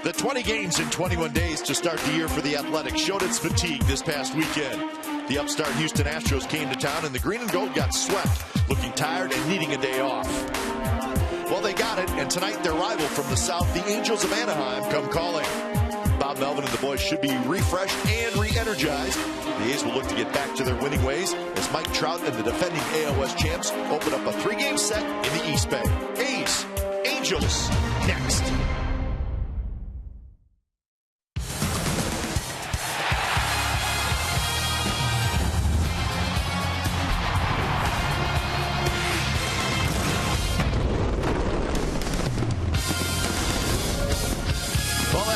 The 20 games in 21 days to start the year for the Athletics showed its fatigue this past weekend. The upstart Houston Astros came to town, and the green and gold got swept, looking tired and needing a day off. Well, they got it, and tonight their rival from the south, the Angels of Anaheim, come calling. Bob Melvin and the boys should be refreshed and re-energized. The A's will look to get back to their winning ways as Mike Trout and the defending AOS champs open up a 3-game set in the East Bay. A's, Angels, next.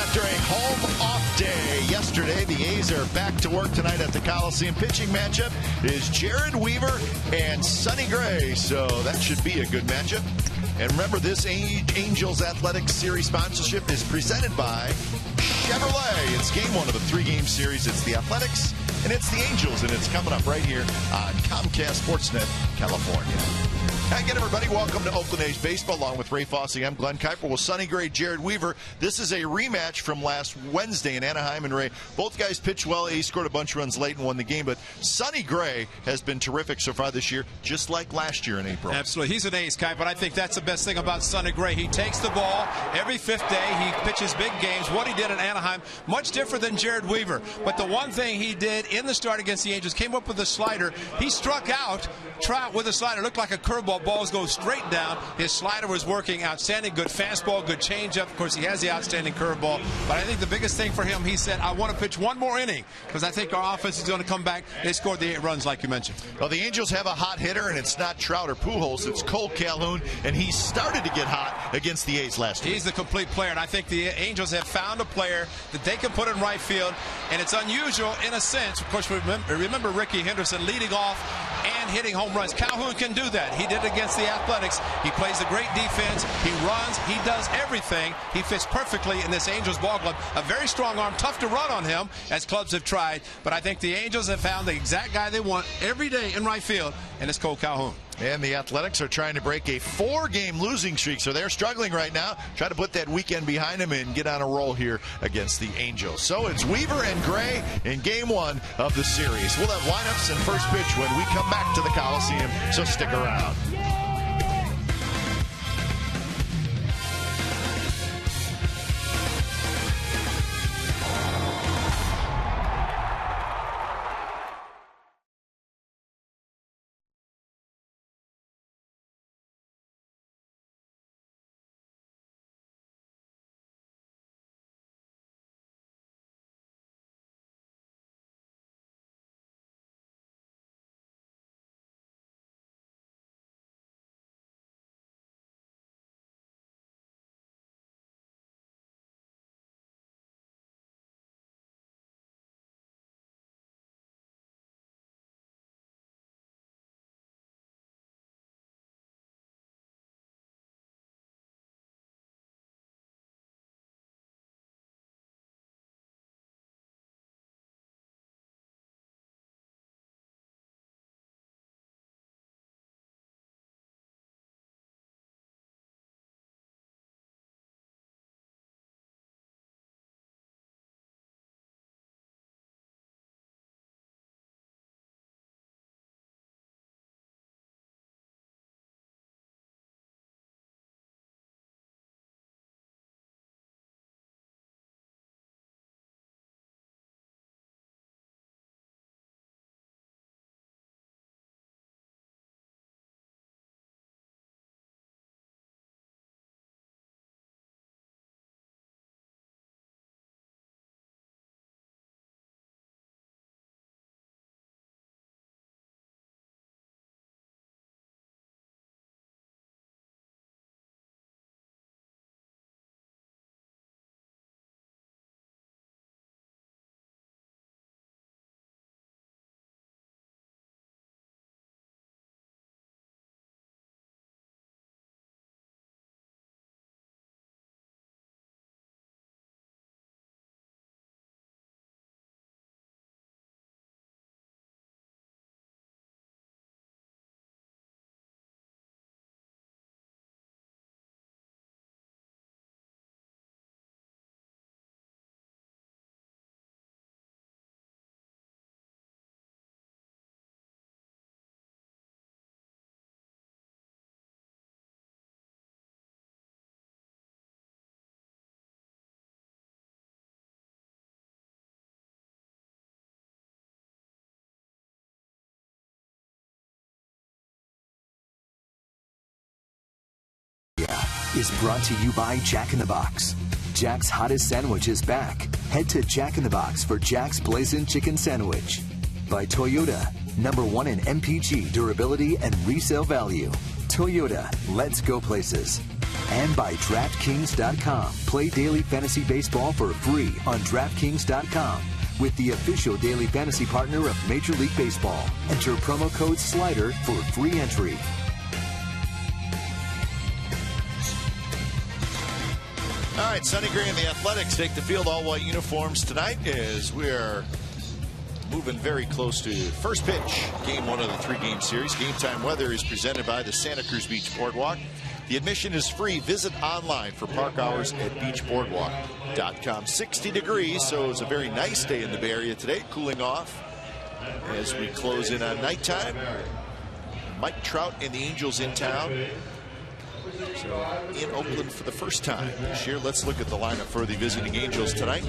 After a home off day yesterday, the A's are back to work tonight at the Coliseum. Pitching matchup is Jared Weaver and Sonny Gray, so that should be a good matchup. And remember, this Angels Athletics Series sponsorship is presented by Chevrolet. It's game one of a 3-game series. It's the Athletics and it's the Angels, and it's coming up right here on Comcast Sportsnet, California. Hi again, everybody. Welcome to Oakland A's Baseball. Along with Ray Fossey, I'm Glenn Kuiper with Sonny Gray, Jared Weaver. This is a rematch from last Wednesday in Anaheim. And Ray, both guys pitched well. A's scored a bunch of runs late and won the game. But Sonny Gray has been terrific so far this year, just like last year in April. Absolutely. He's an ace, Kuiper, but I think that's the best thing about Sonny Gray. He takes the ball every fifth day. He pitches big games. What he did in Anaheim, much different than Jared Weaver. But the one thing he did in the start against the Angels, came up with a slider. He struck out Trout with a slider. Looked like a curveball. Balls go straight down. His slider was working outstanding. Good fastball, good changeup. Of course, he has the outstanding curveball. But I think the biggest thing for him, he said, I want to pitch one more inning because I think our offense is going to come back. They scored the 8 runs, like you mentioned. Well, the Angels have a hot hitter, and it's not Trout or Pujols. It's Cole Calhoun, and he started to get hot against the A's last week. He's the complete player, and I think the Angels have found a player that they can put in right field, and it's unusual in a sense. Of course, remember Ricky Henderson leading off and hitting home runs. Calhoun can do that. He did it against the Athletics. He plays a great defense. He runs. He does everything. He fits perfectly in this Angels ball club. A very strong arm. Tough to run on him, as clubs have tried. But I think the Angels have found the exact guy they want every day in right field, and it's Cole Calhoun. And the Athletics are trying to break a 4-game losing streak, so they're struggling right now. Try to put that weekend behind them and get on a roll here against the Angels. So it's Weaver and Gray in game 1 of the series. We'll have lineups and first pitch when we come back to the Coliseum, so stick around. is brought to you by Jack in the Box. Jack's hottest sandwich is back. Head to Jack in the Box for Jack's Blazing Chicken Sandwich. By Toyota, #1 in MPG, durability, and resale value. Toyota, let's go places. And by DraftKings.com. Play daily fantasy baseball for free on DraftKings.com with the official daily fantasy partner of Major League Baseball. Enter promo code SLIDER for free entry. All right, Sonny Gray and the Athletics take the field all white uniforms tonight as we're moving very close to first pitch. Game 1 of the 3-game series. Game time weather is presented by the Santa Cruz Beach Boardwalk. The admission is free. Visit online for park hours at beachboardwalk.com. 60 degrees, so it's a very nice day in the Bay Area today. Cooling off as we close in on nighttime. Mike Trout and the Angels in town. So in Oakland for the first time this year. Let's look at the lineup for the visiting Angels tonight.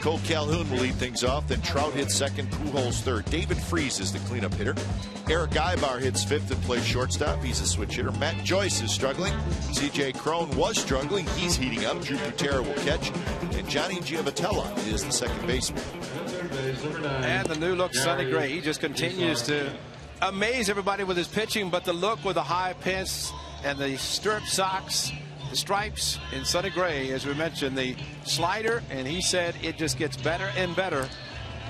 Cole Calhoun will lead things off. Then Trout hits second, Pujols third. David Freese is the cleanup hitter. Eric Aybar hits fifth and plays shortstop. He's a switch hitter. Matt Joyce is struggling. CJ Cron was struggling. He's heating up. Drew Butera will catch. And Johnny Giavotella is the second baseman. And the new look, Sonny Gray. He just continues to amaze everybody with his pitching, but the look with the high pants and the stirrup socks, the stripes in Sonny Gray, as we mentioned, the slider, and he said it just gets better and better.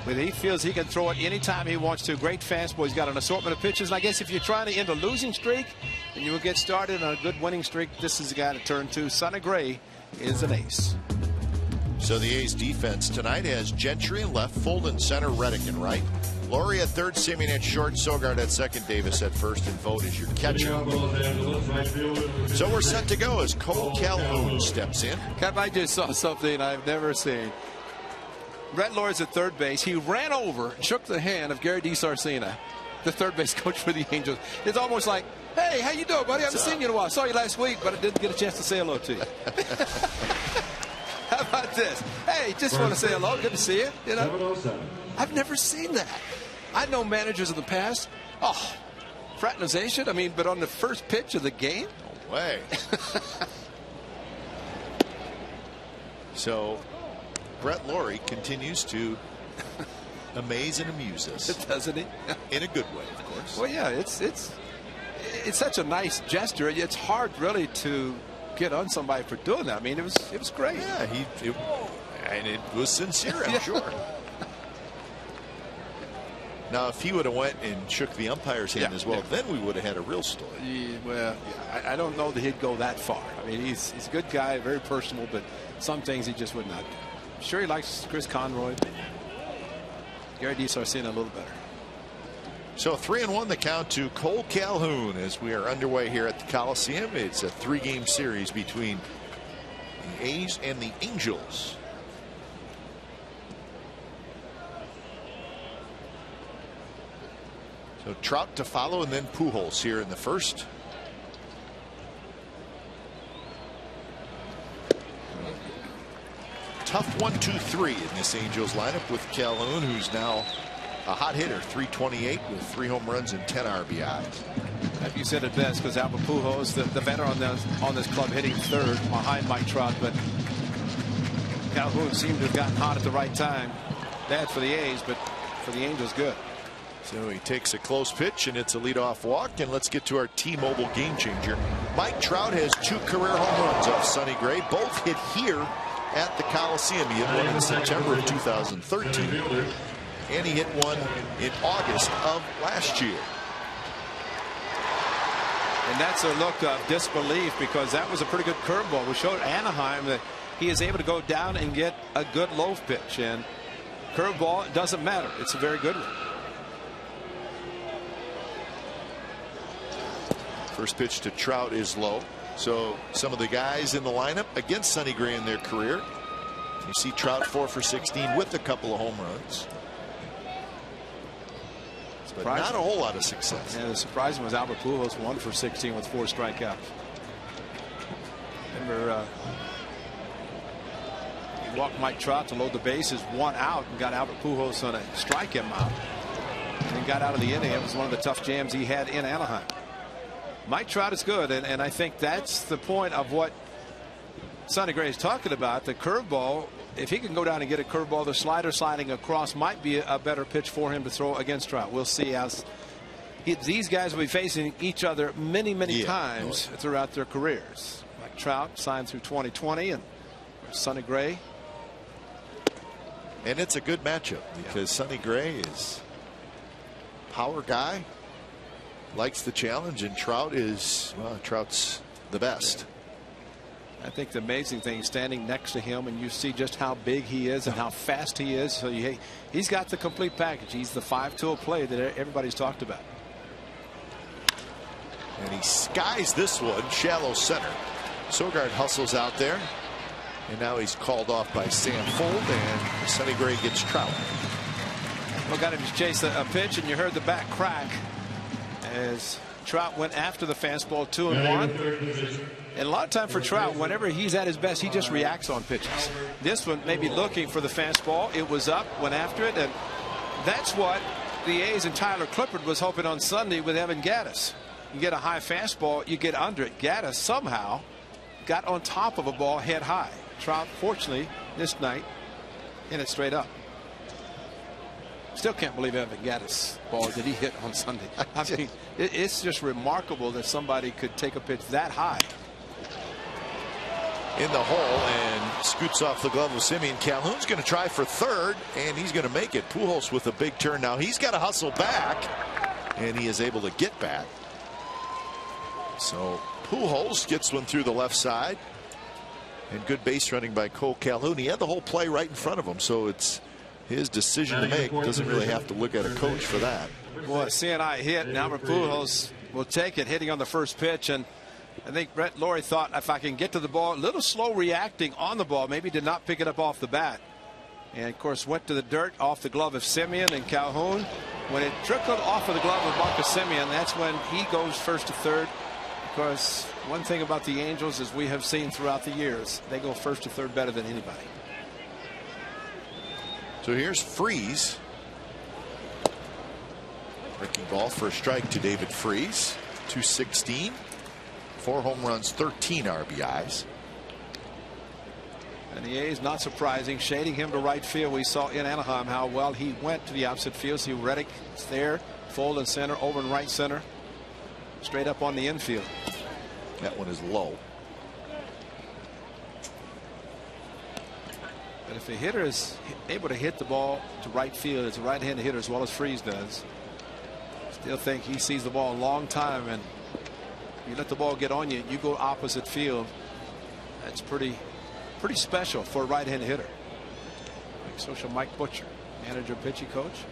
But he feels he can throw it anytime he wants to. Great fastball. He's got an assortment of pitches. And I guess if you're trying to end a losing streak and you will get started on a good winning streak, this is the guy to turn to. Sonny Gray is an ace. So the A's defense tonight has Gentry in left, Fulton center, Reddick in right. Laurie at third, Simeon at short, Sogard at second, Davis at first, and Vogt is your catcher. So we're set to go as Cole Calhoun steps in. Cap, I just saw something I've never seen. Brett Laurie's at third base. He ran over, shook the hand of Gary DiSarcina, the third base coach for the Angels. It's almost like, hey, how you doing, buddy? I haven't seen you in a while. I saw you last week, but I didn't get a chance to say hello to you. How about this? Hey, just want to say hello. Good to see you. You know, I've never seen that. I know managers in the past. Oh, fraternization. I mean, but on the first pitch of the game. No way. So, Brett Laurie continues to amaze and amuse us, doesn't he? In a good way, of course. Well, yeah, it's such a nice gesture. It's hard, really, to get on somebody for doing that. I mean, it was great. Yeah, and it was sincere, I'm sure. Now, if he would have went and shook the umpire's hand as well, then we would have had a real story. Well, I don't know that he'd go that far. I mean, he's a good guy, very personal, but some things he just would not do. I'm sure he likes Chris Conroy. Gary DiSarcina a little better. So 3-1 the count to Cole Calhoun as we are underway here at the Coliseum. It's a 3-game series between the A's and the Angels. So Trout to follow and then Pujols here in the first. Tough 1-2-3 in this Angels lineup with Calhoun, who's now a hot hitter, .328 with 3 home runs and 10 RBIs. You said it best, because Albert Pujols, the veteran on this club, hitting third behind Mike Trout, but Calhoun seemed to have gotten hot at the right time. Bad for the A's, but for the Angels, good. So he takes a close pitch and it's a leadoff walk. And let's get to our T-Mobile game changer. Mike Trout has 2 career home runs off Sonny Gray, both hit here at the Coliseum. He hit one in September of 2013 and he hit one in August of last year. And that's a look of disbelief, because that was a pretty good curveball. We showed Anaheim that he is able to go down and get a good low pitch, and curveball doesn't matter. It's a very good one. First pitch to Trout is low. So some of the guys in the lineup against Sonny Gray in their career. You see Trout 4 for 16 with a couple of home runs. But not a whole lot of success. Yeah, the surprising was Albert Pujols 1 for 16 with 4 strikeouts. Remember, he walked Mike Trout to load the bases, 1 out, and got Albert Pujols on a strike him out. And then got out of the inning. It was one of the tough jams he had in Anaheim. Mike Trout is good, and I think that's the point of what Sonny Gray is talking about. The curveball, if he can go down and get a curveball, the slider sliding across might be a better pitch for him to throw against Trout. We'll see as these guys will be facing each other many times throughout their careers. Mike Trout signed through 2020, and Sonny Gray. And it's a good matchup because Sonny Gray is power guy, likes the challenge, and Trout is, well, Trout's the best. I think the amazing thing, standing next to him, and you see just how big he is and how fast he is. So he's got the complete package. He's the 5-tool play that everybody's talked about. And he skies this one shallow center. Sogard hustles out there, and now he's called off by Sam Fold, and Sonny Gray gets Trout. Well, got him to chase a pitch, and you heard the bat crack as Trout went after the fastball 2-1. And a lot of time for Trout, whenever he's at his best, he just reacts on pitches. This one maybe looking for the fastball. It was up, went after it, and that's what the A's and Tyler Clippard was hoping on Sunday with Evan Gattis. You get a high fastball, you get under it. Gattis somehow got on top of a ball head high. Trout, fortunately, this night, hit it straight up. Still can't believe Evan Gattis' ball that he hit on Sunday. I mean, it's just remarkable that somebody could take a pitch that high. In the hole and scoots off the glove of Simeon. Calhoun's going to try for third, and he's going to make it. Pujols with a big turn. Now he's got to hustle back, and he is able to get back. So Pujols gets one through the left side, and good base running by Cole Calhoun. He had the whole play right in front of him, so it's his decision to make. Doesn't really have to look at a coach for that. Boy, CNI hit, and Albert Pujols will take it, hitting on the first pitch. And I think Brett Lawrie thought, if I can get to the ball, a little slow reacting on the ball, maybe did not pick it up off the bat. And of course went to the dirt off the glove of Simeon, and Calhoun, when it trickled off of the glove of Marcus Simeon, that's when he goes first to third. Because one thing about the Angels is we have seen throughout the years, they go first to third better than anybody. So here's Freese. Breaking ball for a strike to David Freese. 216. 4 home runs, 13 RBIs. And the A's, not surprising, shading him to right field. We saw in Anaheim how well he went to the opposite field. See Reddick is there, Fold in center, over in right center, straight up on the infield. That one is low. But if a hitter is able to hit the ball to right field, it's a right-handed hitter as well as Freese does. Still think he sees the ball a long time, and you let the ball get on you, you go opposite field. That's pretty special for a right-handed hitter. Like social Mike Butcher, manager, pitching coach.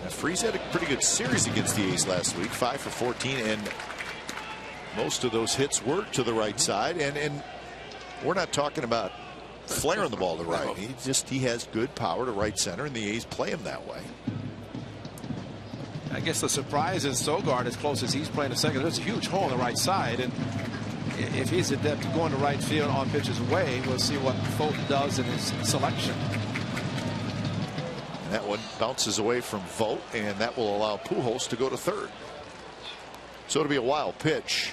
Now, Freese had a pretty good series against the A's last week, 5 for 14, and most of those hits were to the right side. And we're not talking about flaring the ball to right. He has good power to right center, and the A's play him that way. I guess the surprise is Sogard, as close as he's playing a second. There's a huge hole on the right side, and if he's adept at going to right field on pitches away, we'll see what Folt does in his selection. And that one bounces away from Vogt, and that will allow Pujols to go to third. So it'll be a wild pitch.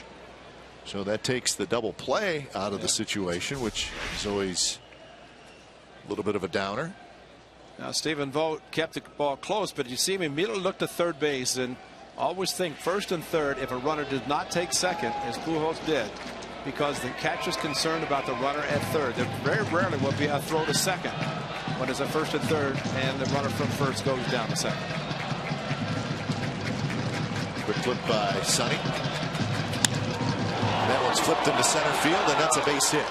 So that takes the double play out of the situation, which is always a little bit of a downer. Now Stephen Vogt kept the ball close, but you see him immediately look to third base, and always think first and third if a runner does not take second, as Pujols did, because the catcher's concerned about the runner at third. There very rarely will be a throw to second when there's a first and third and the runner from first goes down to second. Quick flip by Sonny. That one's flipped into center field, and that's a base hit.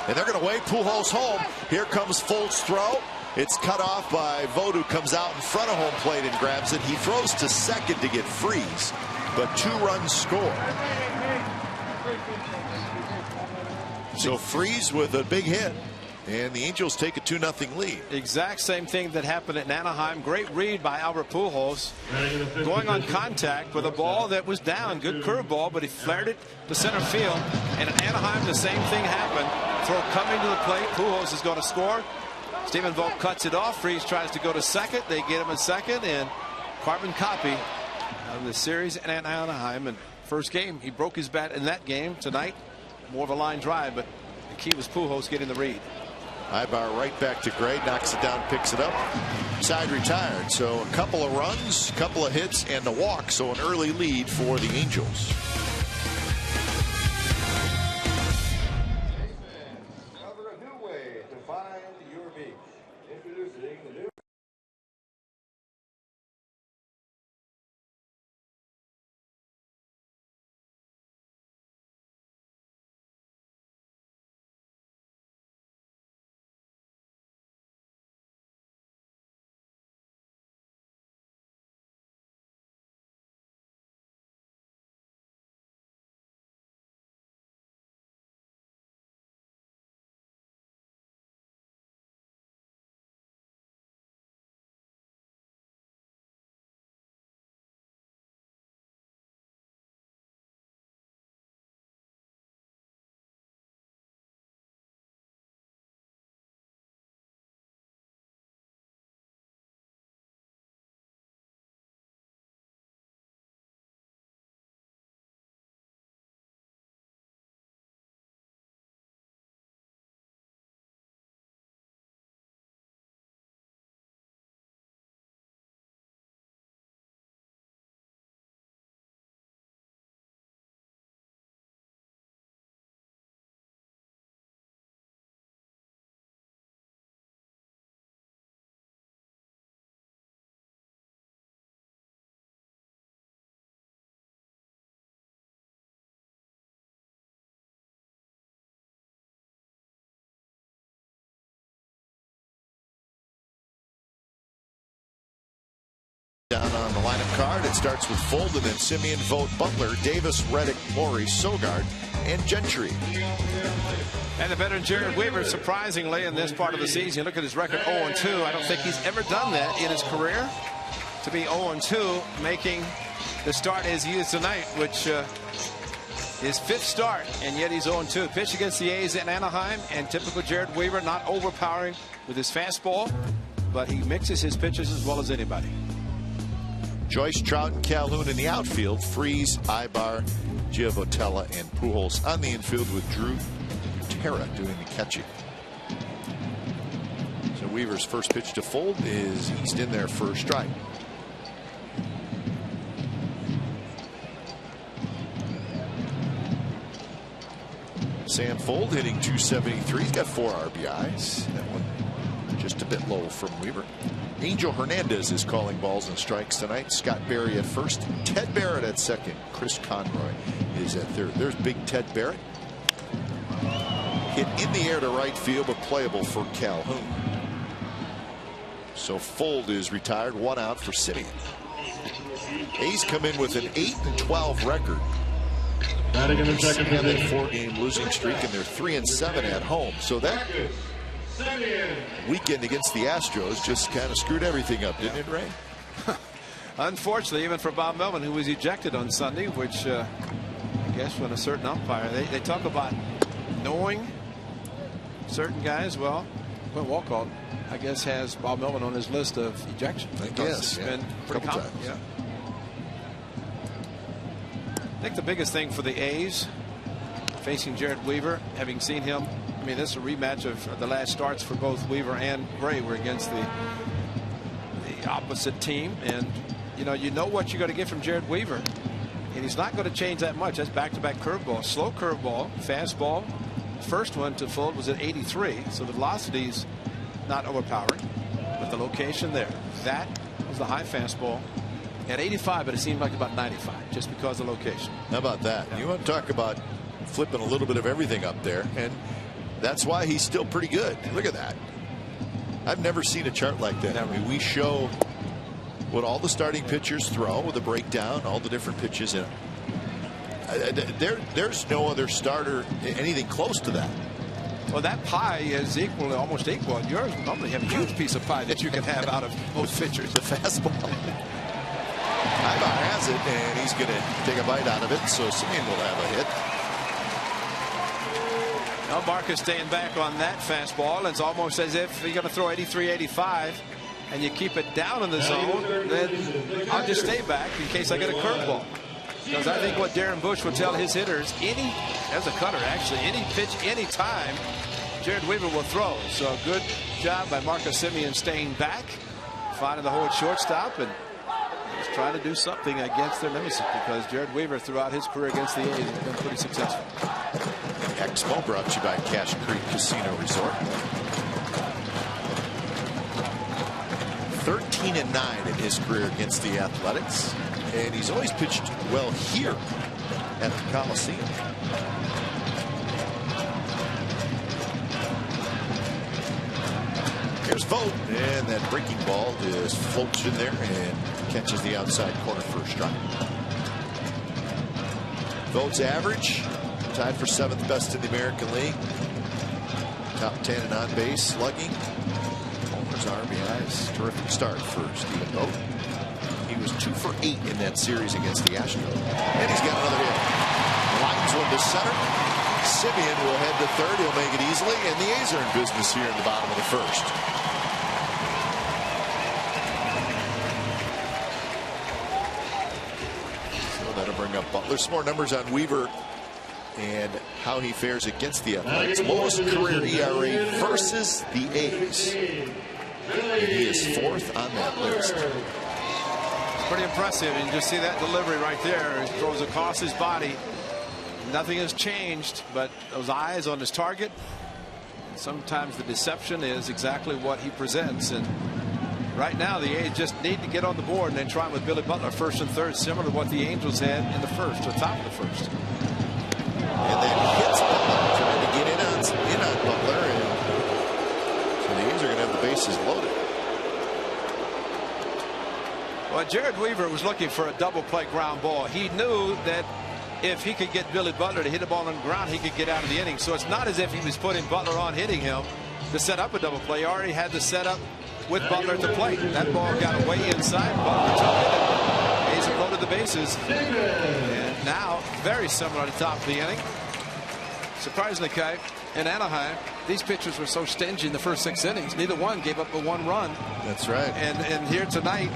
And they're going to wave Pujols home. Here comes Folt's throw. It's cut off by Vogt, who comes out in front of home plate and grabs it. He throws to second to get Freese, but 2 runs score. So Freese with a big hit, and the Angels take a 2-0 lead. Exact same thing that happened at Anaheim. Great read by Albert Pujols, going on contact with a ball that was down. Good curveball, but he flared it to center field. And at Anaheim, the same thing happened. Throw coming to the plate. Pujols is going to score. Stephen Vogt cuts it off. Freese tries to go to second. They get him a second, and carbon copy of the series in Anaheim. And first game, he broke his bat in that game. Tonight, more of a line drive, but the key was Pujols getting the read. Ibar right back to Gray, knocks it down, picks it up. Side retired. So a couple of runs, couple of hits, and a walk. So an early lead for the Angels. Discover a new way to find your beach. Introducing the new. Down on the lineup card, it starts with Folden and Simeon, Vogt, Butler, Davis, Reddick, Morey, Sogard, and Gentry. And the veteran Jared Weaver, surprisingly, in this part of the season, you look at his record 0-2. I don't think he's ever done that in his career. To be 0-2, making the start as he is tonight, which his fifth start, and yet he's 0-2. Pitch against the A's in Anaheim, and typical Jared Weaver, not overpowering with his fastball, but he mixes his pitches as well as anybody. Joyce, Trout, and Calhoun in the outfield. Freeze, Ibar, Giavotella, and Pujols on the infield with Drew Terra doing the catching. So Weaver's first pitch to Fold is eased in there for a strike. Sam Fold hitting .273. He's got 4 RBIs. That one just a bit low from Weaver. Angel Hernandez is calling balls and strikes tonight. Scott Berry at first. Ted Barrett at second. Chris Conroy is at third. There's big Ted Barrett. Hit in the air to right field, but playable for Calhoun. So Fold is retired. 1 out for Simeon. A's come in with an 8-12 record. Batting in the second position. 4-game losing streak, and they're 3-7 at home. So that weekend against the Astros just kind of screwed everything up, didn't it, Ray? Unfortunately, even for Bob Melvin, who was ejected on Sunday, which I guess when a certain umpire, they talk about knowing certain guys. Well, Quinn Walcott, I guess, has Bob Melvin on his list of ejections. I guess, it's been pretty couple common. times. Yeah. I think the biggest thing for the A's facing Jared Weaver, having seen him, I mean, this is a rematch of the last starts for both Weaver and Gray were against the opposite team, and you know what you're going to get from Jared Weaver, and he's not going to change that much. That's back-to-back curveball, slow curveball, fastball. First one to Fold was at 83, so the velocity's not overpowering, but the location there, that was the high fastball at 85, but it seemed like about 95 just because of the location. How about that? You want to talk about flipping a little bit of everything up there, and that's why he's still pretty good. Look at that. I've never seen a chart like that. I mean, we show what all the starting pitchers throw with a breakdown, all the different pitches in it. There's no other starter anything close to that. Well, that pie is almost equal. Yours normally have a huge piece of pie that you can have out of most pitchers. The fastball. Ibar has it, and he's going to take a bite out of it, so Simeon will have a hit. Now Marcus staying back on that fastball. It's almost as if you're going to throw 83, 85. and you keep it down in the zone, then I'll just stay back in case I get a curveball. Because I think what Darren Bush would tell his hitters, as a cutter actually, any pitch, any time, Jared Weaver will throw. So good job by Marcus Semien staying back, finding the hole at shortstop, and he's trying to do something against their nemesis, because Jared Weaver throughout his career against the A's has been pretty successful. Expo brought to you by Cache Creek Casino Resort. 13-9 in his career against the Athletics, and he's always pitched well here at the Coliseum. Here's Vogt, and that breaking ball just floats in there and catches the outside corner for a strike. Vogt's average tied for 7th best in the American League. Top 10 in on base slugging. Homers, RBIs. Terrific start for Stephen Vogt. He was 2 for 8 in that series against the Astros. And he's got another hit. Lines one to center. Semien will head to third. He'll make it easily. And the A's are in business here in the bottom of the first. So that'll bring up Butler. Some more numbers on Weaver and how he fares against the Athletics. Lowest career ERA versus the A's. And he is 4th on that list. It's pretty impressive. And you just see that delivery right there. He throws across his body. Nothing has changed but those eyes on his target. Sometimes the deception is exactly what he presents. And right now the A's just need to get on the board and then try with Billy Butler first and third, similar to what the Angels had in the first, or top of the first. And then hits Butler, trying to get in on Butler, and so the A's are going to have the bases loaded. Well, Jared Weaver was looking for a double play ground ball. He knew that if he could get Billy Butler to hit a ball on the ground, he could get out of the inning. So it's not as if he was putting Butler on hitting him to set up a double play. He already had the setup with Butler at the plate. That ball got way inside. Butler took it. A's have loaded the bases. And now, very similar to the top of the inning. Surprisingly, Kai, in Anaheim, these pitchers were so stingy in the first 6 innings. Neither one gave up but 1 run. That's right. And here tonight,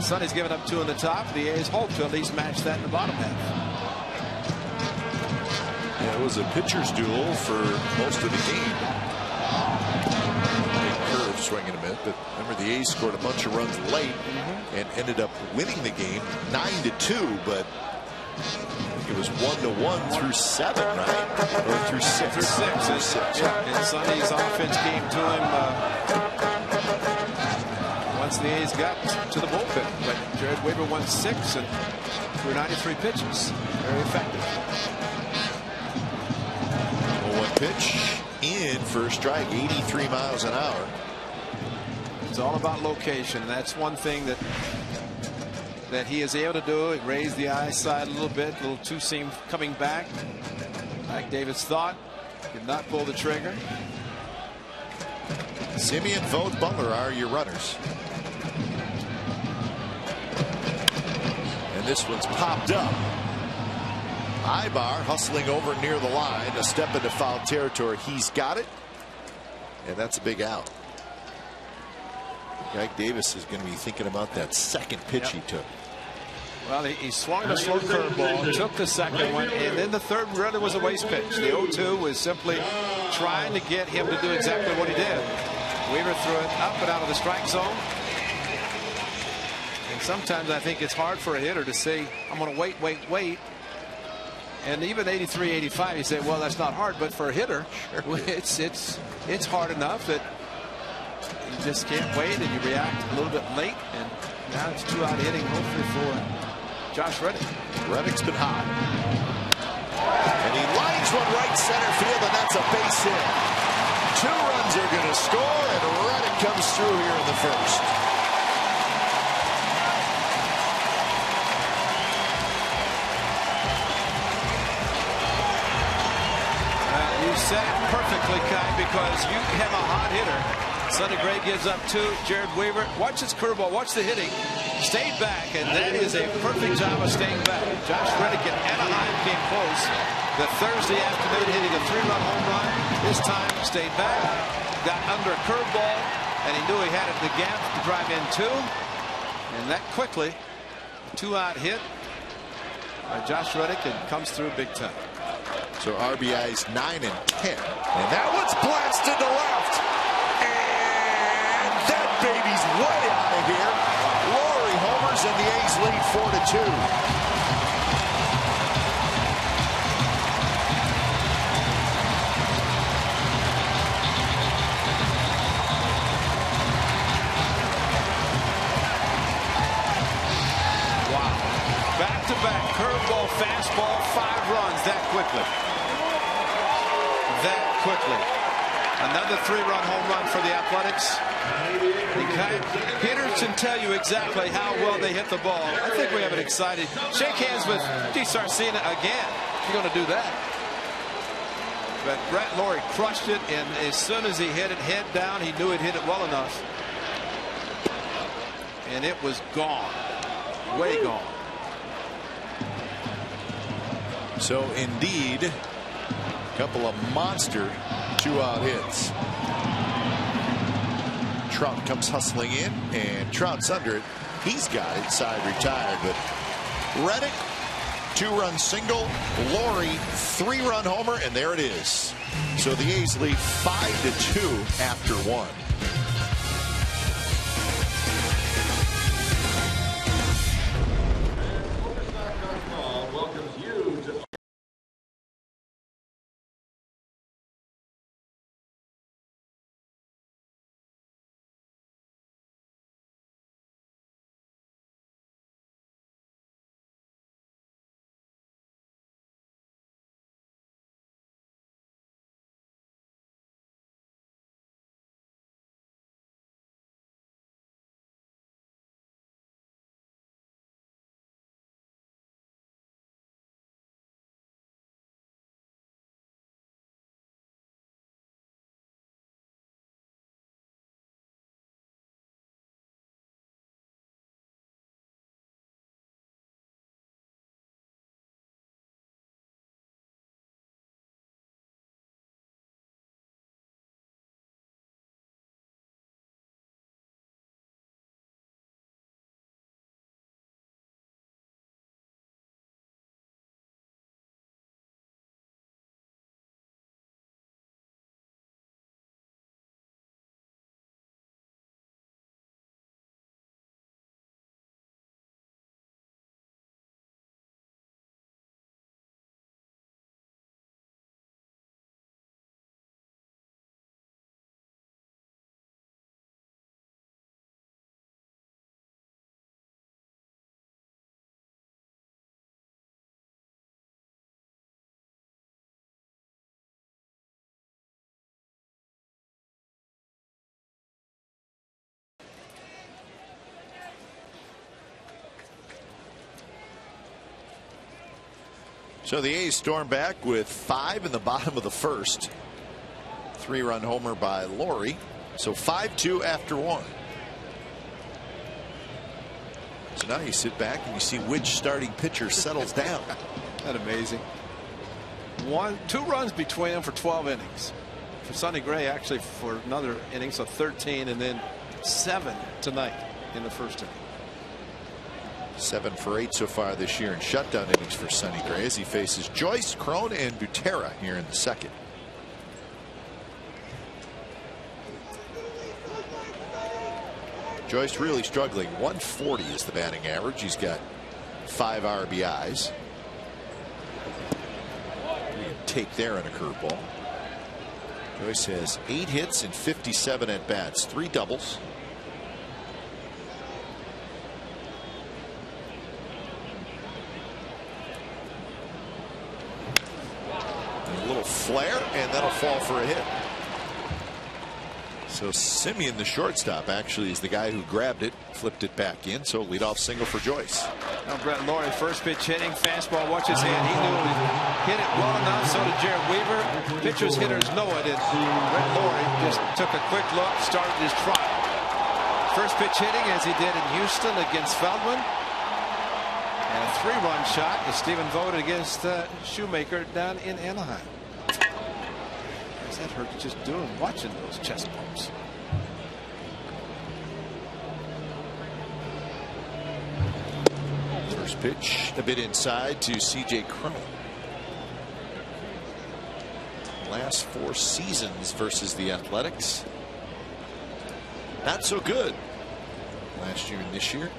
Sonny's given up 2 in the top. The A's hope to at least match that in the bottom half. Yeah, it was a pitcher's duel for most of the game. Big curve swing in a minute, but remember the A's scored a bunch of runs late and ended up winning the game 9-2, but it was 1-1 through 7, right? Or through 6. Through 6. Yeah. And Sonny's offense came to him once the A's got to the bullpen. But Jared Weaver won 6 and threw 93 pitches. Very effective. 1 pitch in for a strike, 83 miles an hour. It's all about location. That's one thing that he is able to do. It raised the eyesight a little bit, a little two-seam coming back, like Davis thought. Did not pull the trigger. Semien, Vogt, Butler are your runners. And this one's popped up. Ibar hustling over near the line, a step into foul territory. He's got it, and that's a big out. Greg Davis is going to be thinking about that second pitch he took. Well, he swung a slow curveball, took the second one, and then the third really was a waste pitch. The 0-2 was simply trying to get him to do exactly what he did. Weaver threw it up and out of the strike zone. And sometimes I think it's hard for a hitter to say, I'm going to wait. And even 83, 85, you say, well, that's not hard. But for a hitter, it's hard enough that you just can't wait and you react a little bit late. And now it's 2-out hitting, hopefully for Josh Reddick. Reddick's been hot. And he lines one right center field, and that's a base hit. 2 runs are going to score, and Reddick comes through here in the first. You said it perfectly, Kai, because you have a hot hitter. Sonny Gray gives up 2. Jared Weaver, watch his curveball, watch the hitting. Stayed back, and that is a perfect job of staying back. Josh Reddick in Anaheim came close the Thursday afternoon, hitting a 3-run home run. This time stayed back, got under a curveball, and he knew he had it in the gap to drive in 2. And that quickly, a 2-out hit by Josh Reddick, and comes through big time. So RBIs 9 and 10. And that one's blasted to left. And that baby's way out of here. Laurie homers, and the A's lead 4-2. Back-to-back curveball, fastball, 5 runs that quickly. Another 3-run home run for the Athletics. Hitters can tell you exactly how well they hit the ball. I think we have an excited shake hands with DiSarcina again. If you're going to do that. But Brett Laurie crushed it, and as soon as he hit it head down, he knew he'd hit it well enough. And it was gone. Way gone. So indeed, a couple of monster 2-out hits. Trout comes hustling in, and Trout's under it. He's got it, side retired, but Reddick, 2-run single, Laurie, 3-run homer, and there it is. So the A's lead 5-2 after 1. So the A's storm back with 5 in the bottom of the first. 3-run homer by Laurie. So 5-2 after 1. So now you sit back and you see which starting pitcher settles down. Isn't that amazing? 2 runs between them for 12 innings. For Sonny Gray, actually, for another inning, so 13, and then 7 tonight in the first inning. 7 for 8 so far this year in shutdown innings for Sonny Gray as he faces Joyce, Cron, and Butera here in the second. Joyce really struggling. 140 is the batting average. He's got 5 RBIs. You can take there on a curveball. Joyce has 8 hits and 57 at bats, 3 doubles. A little flare, and that'll fall for a hit. So Simeon, the shortstop, actually is the guy who grabbed it, flipped it back in. So leadoff single for Joyce. Now Brett Laurie, first pitch hitting, fastball. Watch his hand. He knew he hit it well enough. So did Jared Weaver. Pitchers, hitters know it. And Brett Laurie just took a quick look, started his trial. First pitch hitting, as he did in Houston against Feldman. And a 3-run shot as Stephen voted against Shoemaker down in Anaheim. What's that hurt just doing? Watching those chest bumps. First pitch a bit inside to C.J. Cron. Last 4 seasons versus the Athletics. Not so good last year and this year.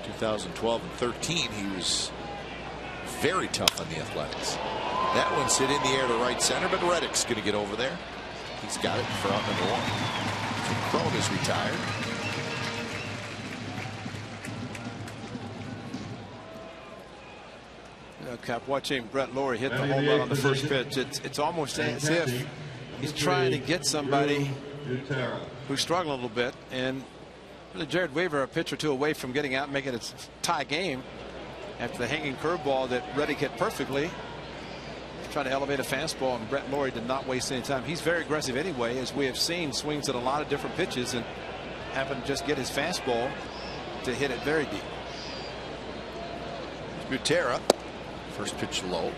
2012 and 13 he was very tough on the Athletics. That one's hit in the air to right center, but Reddick's going to get over there. He's got it for out number 1. So Cron is retired. Cap, watching Brett Lawrie hit the home run on the first pitch, it's almost as if he's trying to get somebody who's struggling a little bit. And really Jared Weaver, a pitch or two away from getting out and making it a tie game after the hanging curveball that Reddick hit perfectly. Trying to elevate a fastball, and Brett Lawrie did not waste any time. He's very aggressive anyway, as we have seen, swings at a lot of different pitches and happened to just get his fastball to hit it very deep. Butera, first pitch low.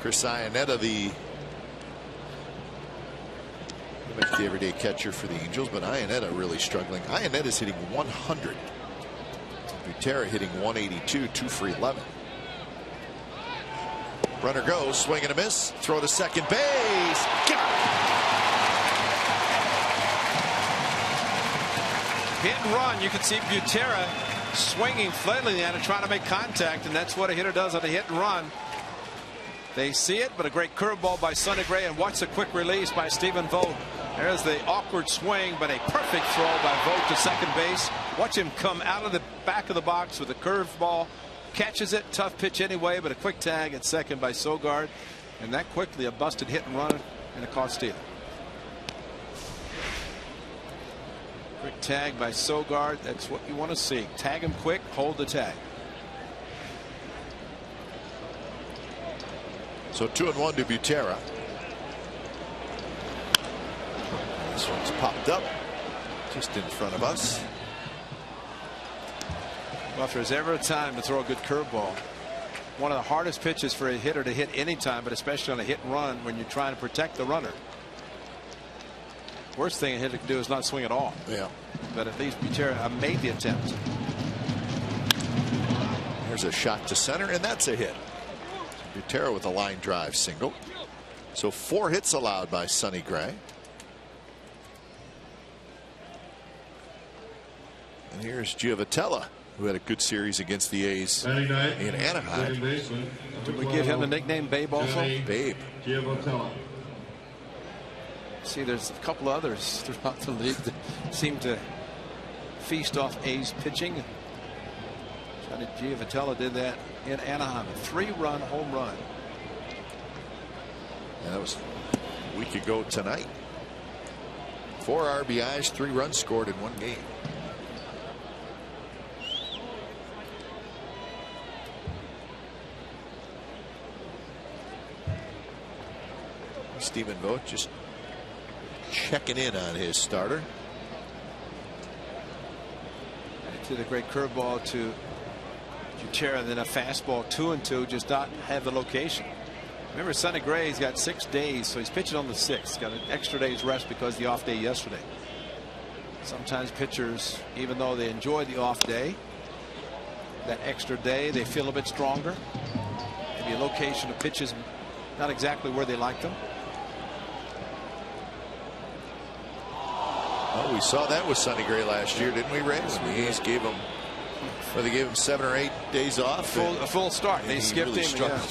Chris Iannetta, the everyday catcher for the Angels, but Iannetta really struggling. Iannetta's hitting 100. Butera hitting 182, 2 for 11. Runner goes, swing and a miss, throw to second base. Got it. Hit and run. You can see Butera swinging, flailing at it, trying to make contact, and that's what a hitter does on a hit and run. They see it, but a great curveball by Sonny Gray, and watch the quick release by Stephen Vogt. There's the awkward swing, but a perfect throw by Vogt to second base. Watch him come out of the back of the box with a curveball, catches it, tough pitch anyway, but a quick tag at second by Sogard, and that quickly a busted hit and run and a caught steal. Quick tag by Sogard. That's what you want to see. Tag him quick, hold the tag. So 2-1 to Butera. This one's popped up just in front of us. Well, if there's ever a time to throw a good curveball, one of the hardest pitches for a hitter to hit any time, but especially on a hit and run when you're trying to protect the runner. Worst thing a hitter can do is not swing at all. Yeah. But at least Butera made the attempt. There's a shot to center, and that's a hit. Butera with a line drive single. So 4 hits allowed by Sonny Gray. And here's Giovitella, who had a good series against the A's in Anaheim. Did we give him the nickname Babe also? Babe. See, there's a couple others throughout the league that seem to feast off A's pitching. Johnny Giovitella did that in Anaheim. A 3-run home run. And that was a week ago tonight. 4 RBIs, 3 runs scored in 1 game. Stephen Vogt just checking in on his starter. To the great curveball to Butera, then a fastball 2-2, just not have the location. Remember, Sonny Gray's got 6 days, so he's pitching on the 6th. Got an extra day's rest because of the off day yesterday. Sometimes pitchers, even though they enjoy the off day, that extra day they feel a bit stronger. Maybe a location of pitches not exactly where they like them. Well, we saw that with Sonny Gray last year, didn't we, Ray? The A's gave him, well, they gave him 7 or 8 days off. A full start. They skipped really him. Yeah.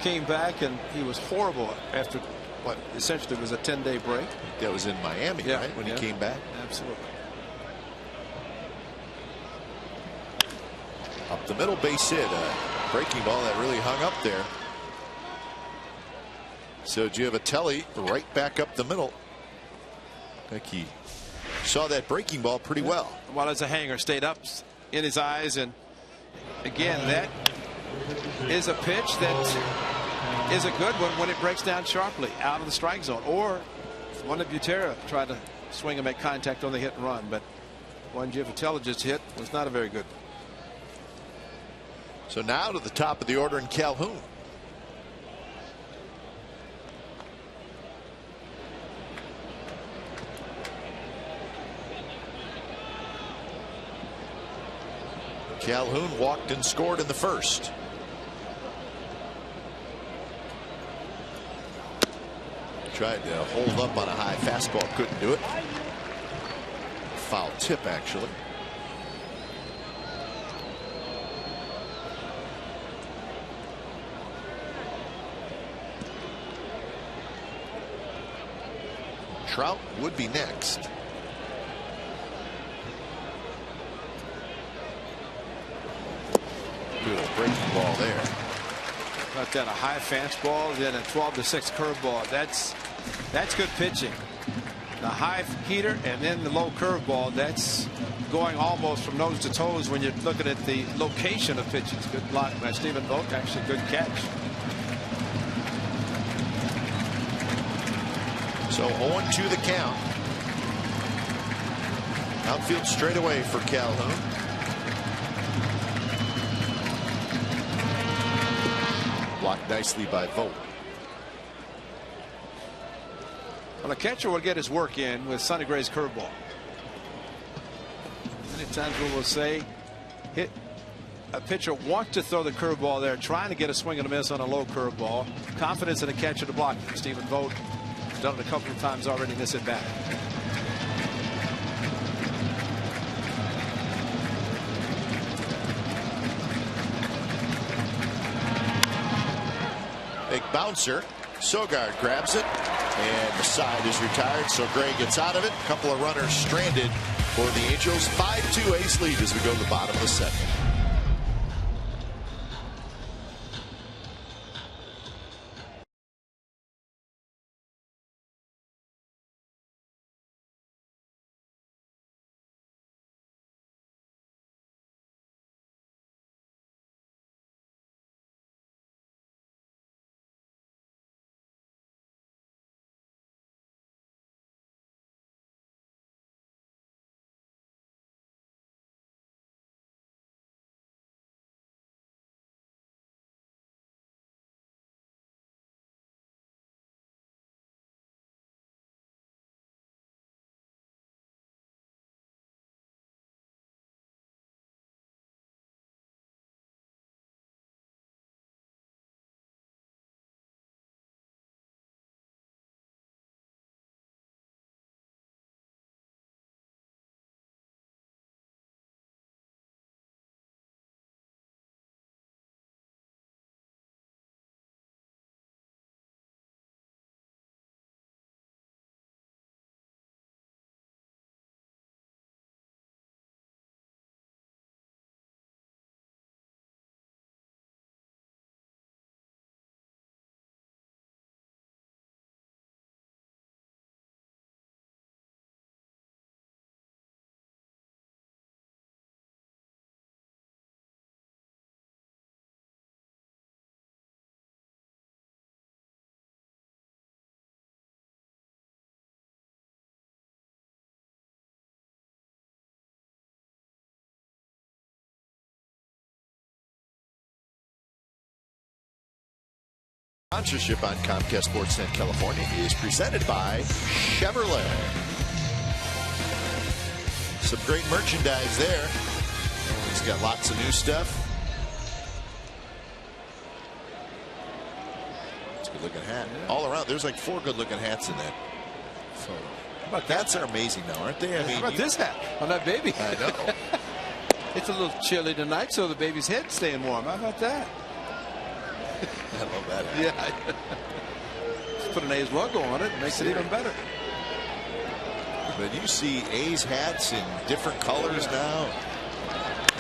Came back, and he was horrible after what essentially was a 10-day break. That was in Miami, right, when he came back? Absolutely. Up the middle, base hit. A breaking ball that really hung up there. So Giovitelli right back up the middle. I think he saw that breaking ball pretty well. Well, as a hanger, stayed up in his eyes, and again, that is a pitch that is a good one when it breaks down sharply out of the strike zone, or one that Butera tried to swing and make contact on the hit and run, but one Giovitelli just hit was not a very good. So now to the top of the order in Calhoun. Calhoun walked and scored in the first. Tried to hold up on a high fastball, couldn't do it. Foul tip, actually. Trout would be next. Good breaking ball there. About that, a high fastball, then a 12-6 curveball. That's good pitching. The high heater and then the low curveball. That's going almost from nose to toes when you're looking at the location of pitches. Good block by Stephen Vogt. Actually, good catch. So 0-2 the count. Outfield straight away for Calhoun. Blocked nicely by Vogt. Well, the catcher will get his work in with Sonny Gray's curveball. Many times we will say a pitcher wants to throw the curveball there, trying to get a swing and a miss on a low curveball. Confidence in the catcher to block it. Stephen Vogt done it a couple of times already in this at bat. Big bouncer. Sogard grabs it, and the side is retired, so Gray gets out of it. A couple of runners stranded for the Angels. 5-2 A's lead as we go to the bottom of the second. Sponsorship on Comcast Sportsnet California is presented by Chevrolet. Some great merchandise there. He's got lots of new stuff. It's a good looking hat. All around, there's like 4 good looking hats in that photo. How about hats are amazing now, aren't they? I mean, how about this hat on that baby? I know. It's a little chilly tonight, so the baby's head's staying warm. How about that? I love that hat. Yeah. Just put an A's logo on it, makes it even better. But you see A's hats in different colors now.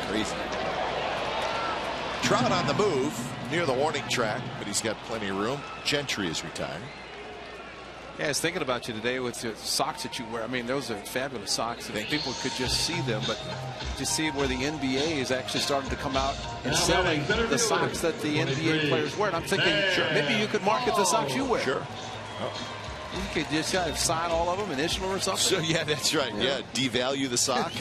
Crazy. Trout on the move near the warning track, but he's got plenty of room. Gentry is retired. Yeah, I was thinking about you today with the socks that you wear. I mean, those are fabulous socks. If people could just see them, but to see where the NBA is actually starting to come out and selling the socks that the NBA players wear. And I'm thinking, maybe you could market the socks you wear. Sure. You could just sign all of them, initial or something. So, yeah, that's right. Yeah, devalue the sock.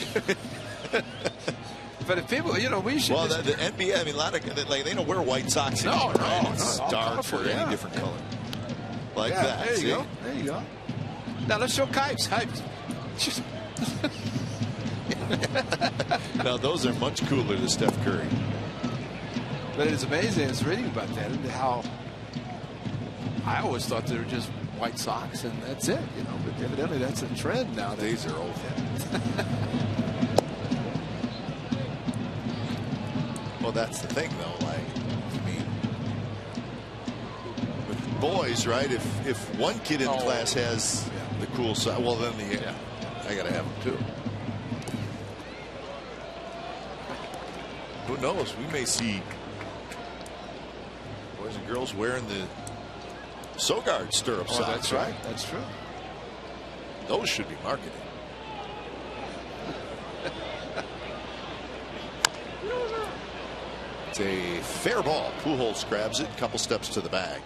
But if people, we should. Well, the NBA, I mean, a lot of they don't wear white socks anymore. No, it's dark or any different color. Like that. There you go. There you go. Now let's show Kipes. Now those are much cooler than Steph Curry. But it is amazing. I was reading about that and how I always thought they were just white socks and that's it, you know. But evidently that's a trend now. These are old. Well, that's the thing, though. Like, I mean, with boys, right? If one kid in the class has the cool side, well, then I gotta have them too. Who knows? We may see boys and girls wearing the Sogard stirrup socks. That's right. That's true. Those should be marketed. It's a fair ball. Pujols grabs it. Couple steps to the bag.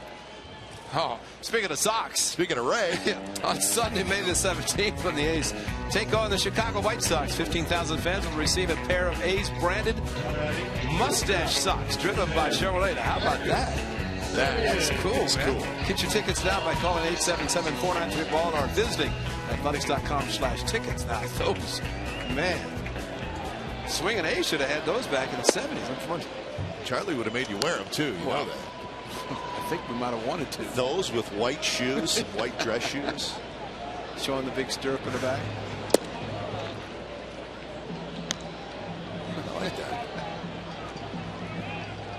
Oh, speaking of socks. Speaking of Ray. On Sunday, May the 17th, when the A's take on the Chicago White Sox, 15,000 fans will receive a pair of A's branded mustache socks driven by Chevrolet. How about that? That's cool, man. Cool. Get your tickets now by calling 877-493-BALL or visiting athletics.com/tickets. Now, those, man, swinging A's should have had those back in the 70s. Charlie would have made you wear them, too. You know that. I think we might have wanted to. Those with white shoes, white dress shoes. Showing the big stirrup in the back. I like that.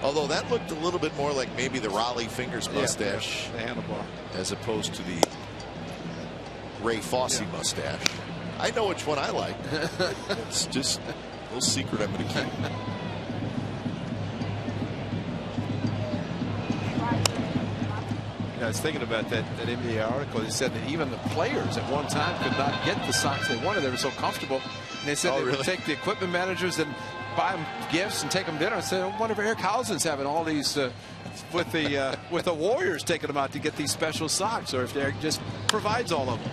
Although that looked a little bit more like maybe the Raleigh Fingers mustache. The handlebar. As opposed to the Ray Fosse mustache. I know which one I like. It's just a little secret I'm going to keep. I was thinking about that NBA article. They said that even the players at one time could not get the socks they wanted. They were so comfortable. And they said they would take the equipment managers and buy them gifts and take them dinner. I said, I wonder if Eric Housen's having all these with the Warriors taking them out to get these special socks, or if Eric just provides all of them.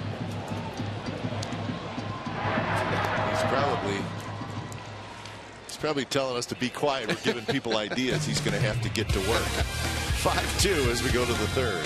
He's probably telling us to be quiet. We're giving people ideas. He's going to have to get to work. 5-2 as we go to the third.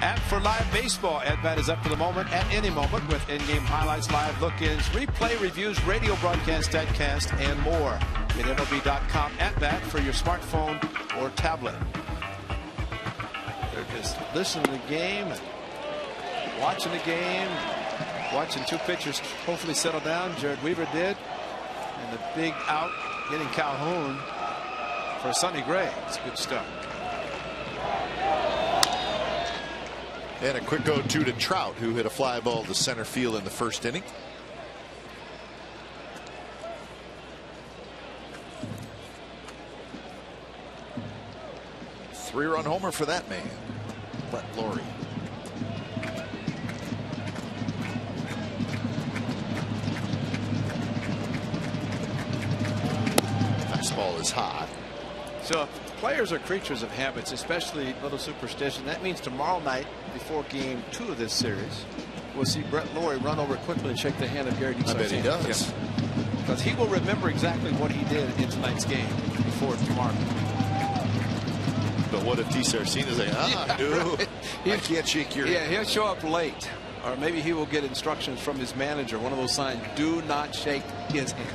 And for live baseball, At-Bat is up for the moment at any moment with in-game highlights, live look-ins, replay reviews, radio broadcast, statcast, and more. At MLB.com At-Bat for your smartphone or tablet. They're just listening to the game, and watching the game, watching two pitchers hopefully settle down. Jared Weaver did. And the big out, getting Calhoun for Sonny Gray. It's a good start. And a quick 0-2 to Trout, who hit a fly ball to center field in the first inning. 3-run homer for that man, Brett Lawrie. Fastball is hot. So players are creatures of habits, especially little superstition. That means tomorrow night, before game 2 of this series, we'll see Brett Lawrie run over quickly and shake the hand of Gary Dixon. I bet he does. Because he will remember exactly what he did in tonight's game before tomorrow. But what if T. Sarcina's like, dude, I can't shake your hand. Yeah, he'll show up late. Or maybe he will get instructions from his manager. One of those signs, do not shake his hand.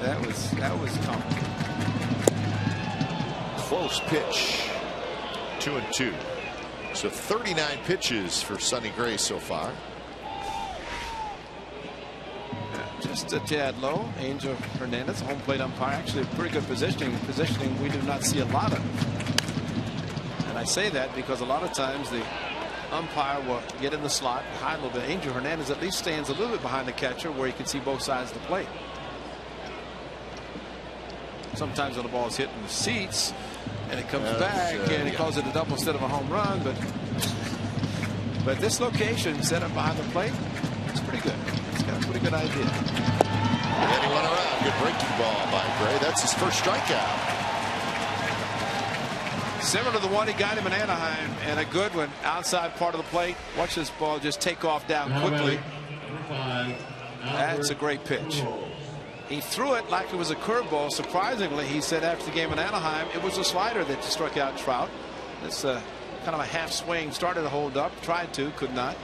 that was common. Close pitch. 2-2. So 39 pitches for Sonny Gray so far. Just a tad low. Angel Hernandez, home plate umpire, actually pretty good positioning we do not see a lot of. And I say that because a lot of times the umpire will get in the slot, hide a little bit. Angel Hernandez at least stands a little bit behind the catcher where he can see both sides of the plate. Sometimes when the ball is hitting the seats and it comes back and he calls it a double instead of a home run, but this location set up behind the plate, it's pretty good. It's got a pretty good idea. And then he went around. Good breaking ball by Gray. That's his first strikeout. Similar to the one he got him in Anaheim, and a good one outside part of the plate. Watch this ball just take off down quickly. That's a great pitch. He threw it like it was a curveball. Surprisingly, he said after the game in Anaheim, it was a slider that struck out Trout. It's kind of a half swing. Started to hold up, tried to, could not.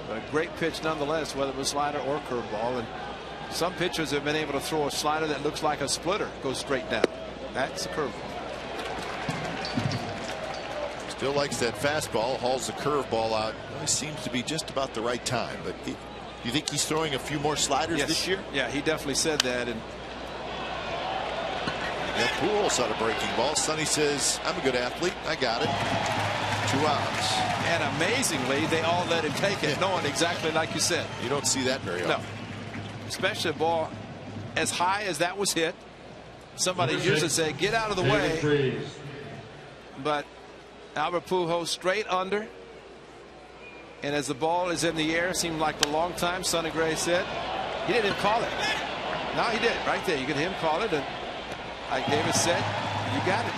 But a great pitch nonetheless, whether it was slider or curveball. And some pitchers have been able to throw a slider that looks like a splitter, goes straight down. That's a curveball. Still likes that fastball, hauls the curveball out. He seems to be just about the right time. But you think he's throwing a few more sliders this year? Yeah, he definitely said that. And Pujols had a breaking ball. Sonny says, I'm a good athlete. I got it. 2 outs. And amazingly, they all let him take it, knowing exactly like you said. You don't see that very often. No. Especially a ball as high as that was hit. Somebody usually say, get out of the way. But Albert Pujols straight under. And as the ball is in the air, it seemed like a long time. Sonny Gray said he didn't even call it. No, he did right there. You could hear him call it, and like David said, you got it.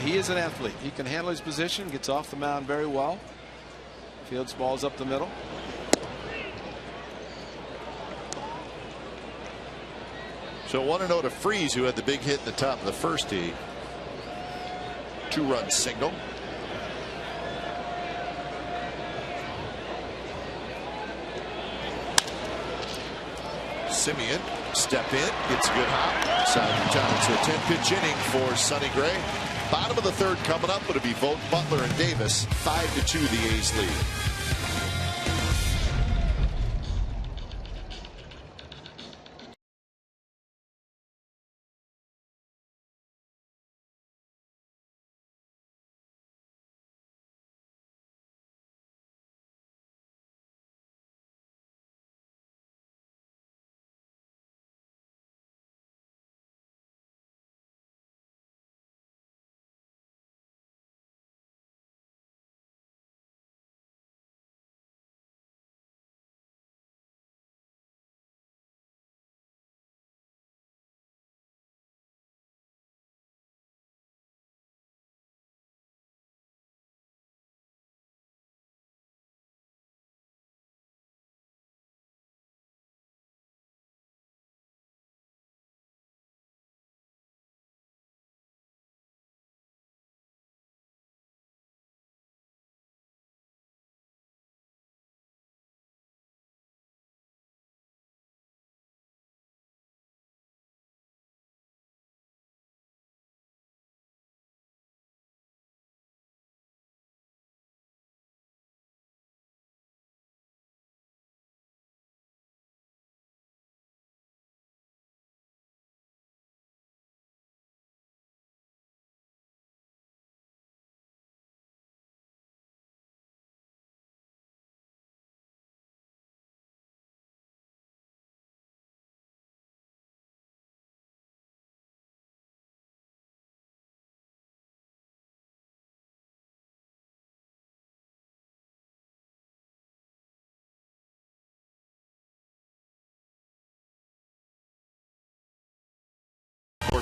He is an athlete. He can handle his position, gets off the mound very well. Fields balls up the middle. So 1-0 to Freese, who had the big hit in the top of the first inning. 2-run single. Simeon step in, gets a good hop. Side of town. So a 10-pitch inning for Sonny Gray. Bottom of the third coming up. It'll be Vogt, Butler, and Davis. 5-2 the A's lead.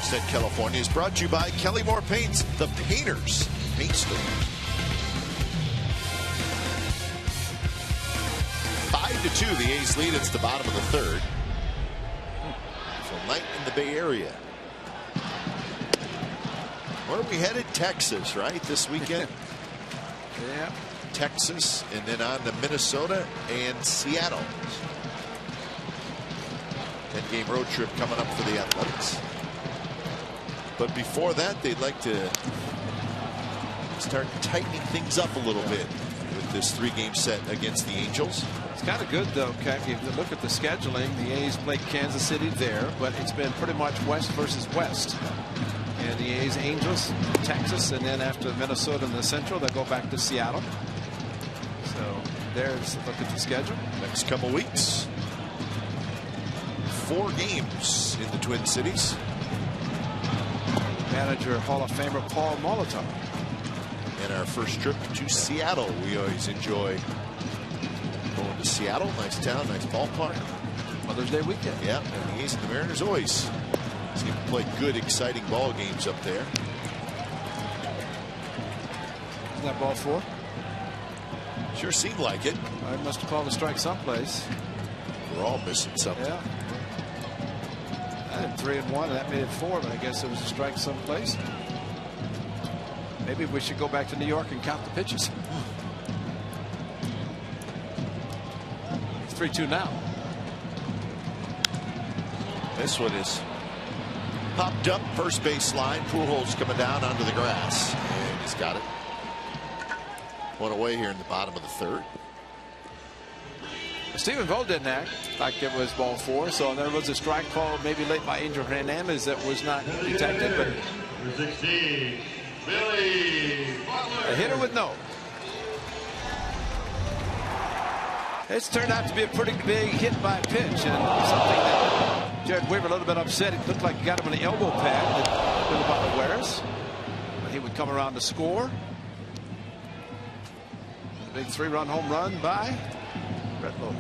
Oakland, California is brought to you by Kellymore Paints, the painters paint store. 5-2, the A's lead. It's the bottom of the third. So night in the Bay Area. Where are we headed? Texas, right? This weekend? Yeah. Texas, and then on to Minnesota and Seattle. 10-game road trip coming up for the Athletics. But before that, they'd like to start tightening things up a little bit with this 3-game set against the Angels. It's kind of good, though, If you look at the scheduling, the A's played Kansas City there, but it's been pretty much West versus West. And the A's, Angels, Texas, and then after Minnesota and the Central, they go back to Seattle. So there's a look at the schedule. Next couple weeks, 4 games in the Twin Cities. Manager Hall of Famer Paul Molitor. And our first trip to Seattle. We always enjoy going to Seattle. Nice town, nice ballpark. Mother's Day weekend. Yeah, and the A's and the Mariners always seem to play good, exciting ball games up there. Is that ball 4? Sure seemed like it. I must have called a strike someplace. We're all missing something. Yeah. I had 3-1, and that made it 4, but I guess it was a strike someplace. Maybe we should go back to New York and count the pitches. It's 3-2 now. This one is popped up first base line. Pujols coming down onto the grass, and he's got it. One away here in the bottom of the third. Stephen Vogt didn't act like it was ball 4, so there was a strike call maybe late by Angel Hernandez that was not detected, but 16, Billy a hitter with no. It's turned out to be a pretty big hit by pitch, and something that Jared Weaver a little bit upset. It looked like he got him in the elbow pad that Billy Butler wears. But he would come around to score. A big 3-run home run by Brett Lowry.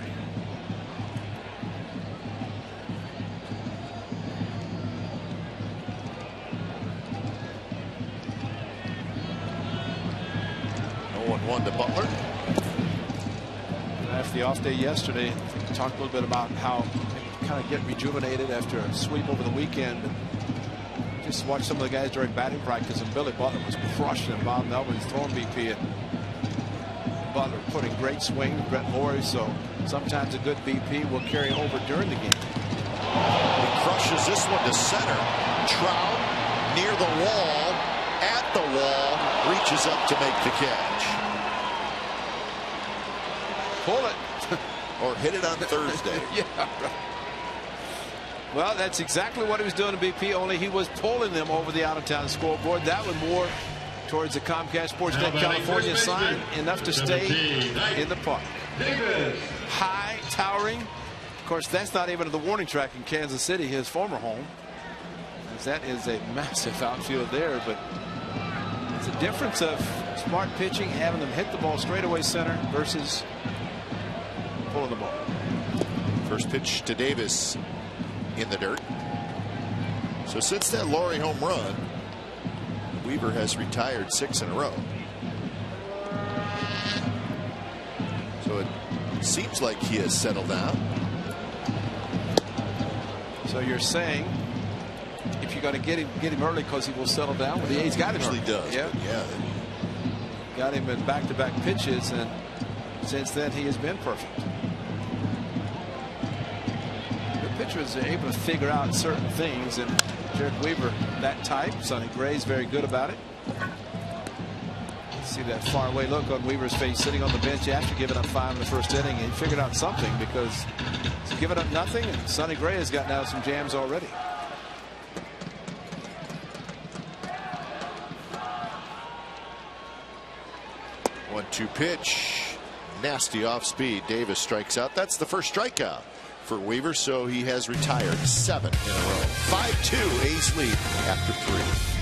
One to Butler. After the off day yesterday, we talked a little bit about how they kind of get rejuvenated after a sweep over the weekend. Just watch some of the guys during batting practice, and Billy Butler was crushing him. Bob Melvin's throwing BP, and Butler putting great swing. Brett Lowry, so sometimes a good BP will carry over during the game. He crushes this one to center. Trout near the wall, at the wall, reaches up to make the catch. Pull it. Or hit it on Thursday. Yeah, right. Well, that's exactly what he was doing to BP, only he was pulling them over the out-of-town scoreboard. That one more towards the Comcast Sports Net California sign, enough to stay in the park. High, towering. Of course, that's not even the warning track in Kansas City, his former home. As that is a massive outfield there, but it's a difference of smart pitching, having them hit the ball straightaway center versus pulling the ball. First pitch to Davis in the dirt. So since that Lowry home run, Weaver has retired 6 in a row. So it seems like he has settled down. So you're saying if you're going to get him early because he will settle down, well, the A's got him early. Does. Yeah. Yeah. Got him in back-to-back pitches, and since then he has been perfect. The pitchers are able to figure out certain things, and Jared Weaver, that type. Sonny Gray's very good about it. See that faraway look on Weaver's face sitting on the bench after giving up 5 in the first inning. He figured out something because he's given up nothing, and Sonny Gray has gotten out some jams already. One-two pitch. Nasty off speed. Davis strikes out. That's the first strikeout for Weaver, so he has retired 7 in a row. 5-2 A's lead after 3.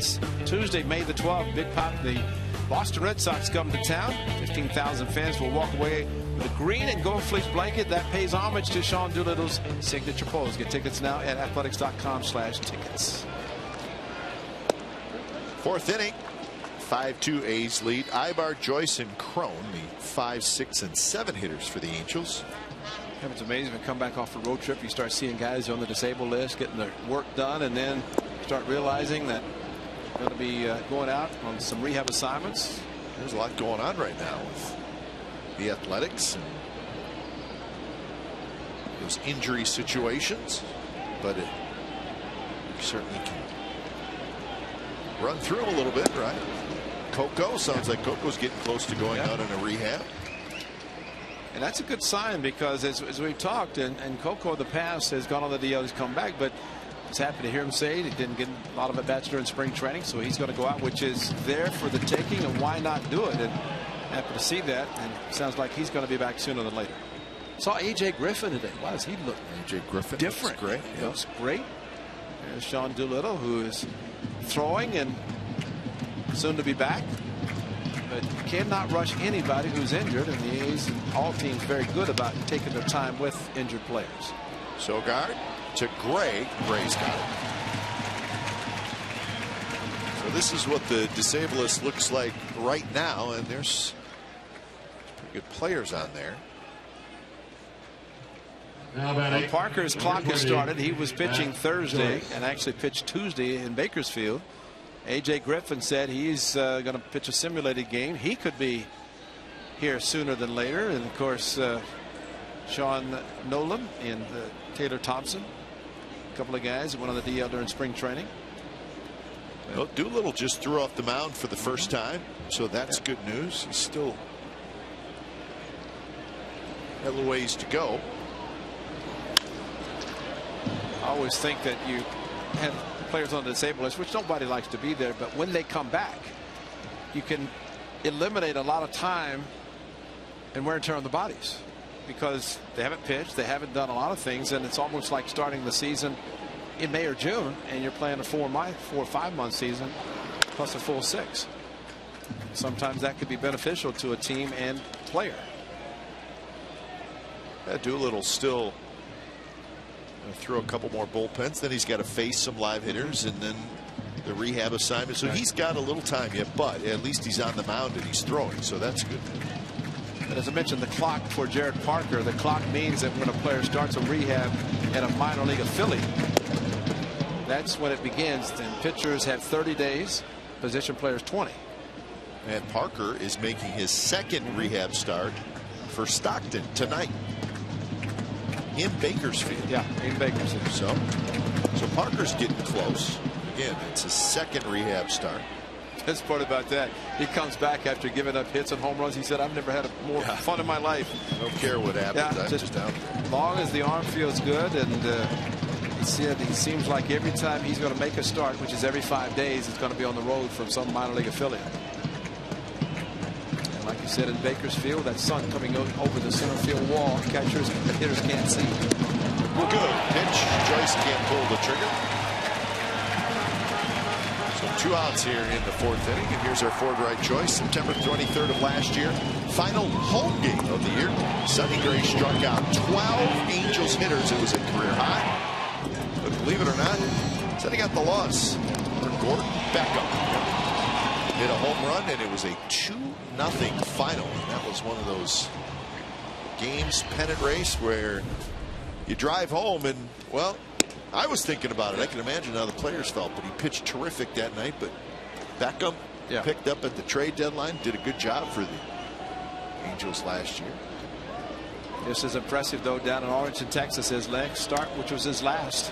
It's Tuesday, May the 12th. Big Pop, the Boston Red Sox come to town. 15,000 fans will walk away with a green and gold fleece blanket that pays homage to Sean Doolittle's signature pose. Get tickets now at athletics.com/tickets. Fourth inning. 5-2 A's lead. Ibar, Joyce, and Crone, the 5, 6, and 7 hitters for the Angels. It's amazing when you come back off a road trip, you start seeing guys on the disabled list getting their work done, and then start realizing that they're going to be going out on some rehab assignments. There's a lot going on right now with the Athletics and those injury situations, but it certainly can run through them a little bit, right? Coco, sounds like Coco's getting close to going out in a rehab. And that's a good sign, because as we've talked, and Coco in the past has gone on the DL, he's come back, but it's happy to hear him say he didn't get a lot of at-bats during spring training, so he's going to go out, which is there for the taking, and why not do it? And happy to see that, and it sounds like he's going to be back sooner than later. Saw A.J. Griffin today. Wow, does he look A.J. Griffin different? Great. He looks great. There's Sean Doolittle, who is throwing and soon to be back. But you cannot rush anybody who's injured, and the A's and all teams very good about taking their time with injured players. Sogard to Gray. Gray's got it. So this is what the disabled list looks like right now, and there's pretty good players on there. Well, Parker's clock has started. He was pitching Thursday and actually pitched Tuesday in Bakersfield. A.J. Griffin said he's going to pitch a simulated game. He could be here sooner than later. And of course, Sean Nolan and Taylor Thompson, a couple of guys that went on the DL during spring training. Well, Doolittle just threw off the mound for the first time, so that's good news. He's still got a little ways to go. I always think that you have players on the disabled list, which nobody likes to be there, but when they come back, you can eliminate a lot of time and wear and tear on the bodies, because they haven't pitched, they haven't done a lot of things, and it's almost like starting the season in May or June, and you're playing a 4 or 5 month season plus a full 6. Sometimes that could be beneficial to a team and player. Doolittle still throw a couple more bullpens, then he's got to face some live hitters, and then the rehab assignment. So he's got a little time yet, but at least he's on the mound and he's throwing, so that's good. And as I mentioned, the clock for Jared Parker, the clock means that when a player starts a rehab at a minor league affiliate, that's when it begins. And pitchers have 30 days, position players 20. And Parker is making his second rehab start for Stockton tonight in Bakersfield. Yeah, in Bakersfield. So Parker's getting close. Again, it's his second rehab start. Best part about that, he comes back after giving up hits and home runs. He said, I've never had more fun in my life. I don't care what happens. I'm just out there. As long as the arm feels good, and he said he seems like every time he's going to make a start, which is every 5 days, it's going to be on the road from some minor league affiliate. And like you said, in Bakersfield, that sun coming over the center field wall, catchers and hitters can't see. Good pitch. Joyce can't pull the trigger. So 2 outs here in the 4th inning, and here's our forward right choice. September 23rd of last year, final home game of the year. Sonny Gray struck out 12 Angels hitters. It was a career high, but believe it or not, setting out the loss for Gordon Beckham. Hit a home run, and it was a 2-0 final. And that was one of those games, pennant race, where you drive home and, well, I was thinking about it. I can imagine how the players felt, but he pitched terrific that night. But Beckham picked up at the trade deadline, did a good job for the Angels last year. This is impressive, though, down in Arlington, Texas, his next start, which was his last.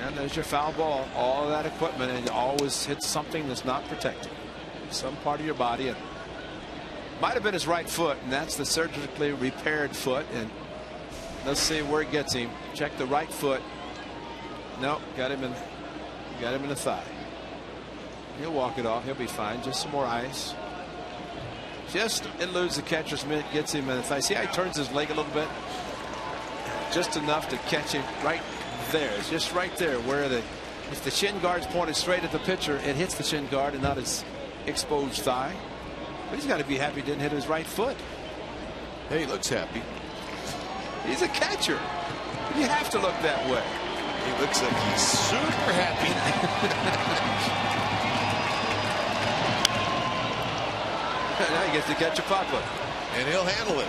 And there's your foul ball. All of that equipment, and you always hit something that's not protected. Some part of your body. It might have been his right foot, and that's the surgically repaired foot. And let's see where it gets him. Check the right foot. No, got him in the thigh. He'll walk it off. He'll be fine. Just some more ice. Just eludes the catcher's mitt, gets him in the thigh. See how he turns his leg a little bit? Just enough to catch him right there. It's just right there where if the shin guard's pointed straight at the pitcher, it hits the shin guard and not his exposed thigh. But he's got to be happy he didn't hit his right foot. Hey, he looks happy. He's a catcher. You have to look that way. He looks like he's super happy. Now he gets to catch a pop-up. And he'll handle it.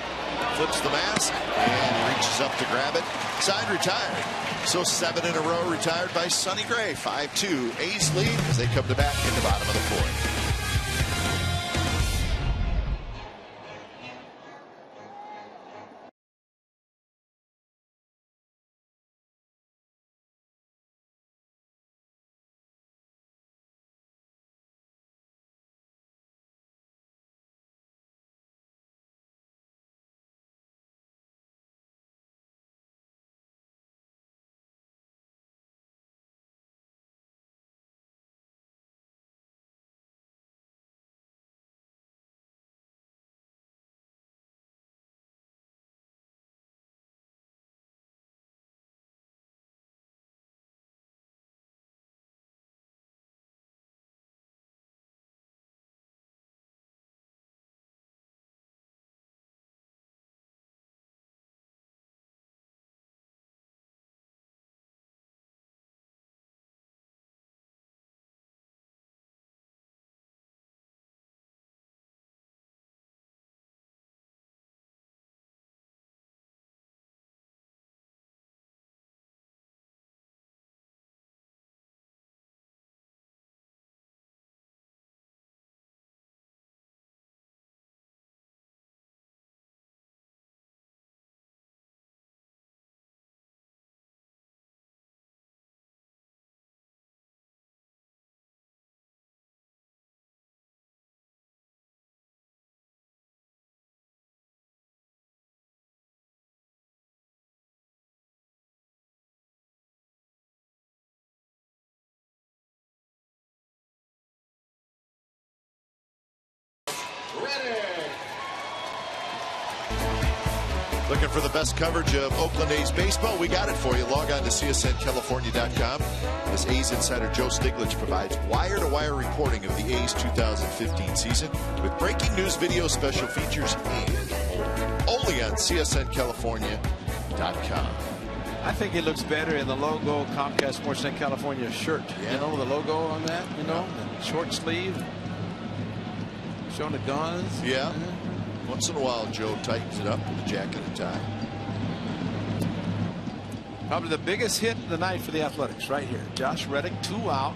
Flips the mask and reaches up to grab it. Side retired. So 7 in a row retired by Sonny Gray. 5-2 A's lead as they come to bat in the bottom of the fourth. Looking for the best coverage of Oakland A's baseball? We got it for you. Log on to csncalifornia.com. As A's insider Joe Stiglitz provides wire-to-wire reporting of the A's 2015 season with breaking news, video, special features, and only on csncalifornia.com. I think it looks better in the logo Comcast Sportsnet California shirt. Yeah. You know, the logo on that, you know, the short sleeve, showing the guns. Yeah. Once in a while, Joe tightens it up with a jacket and tie. Probably the biggest hit of the night for the Athletics right here. Josh Reddick, 2 out,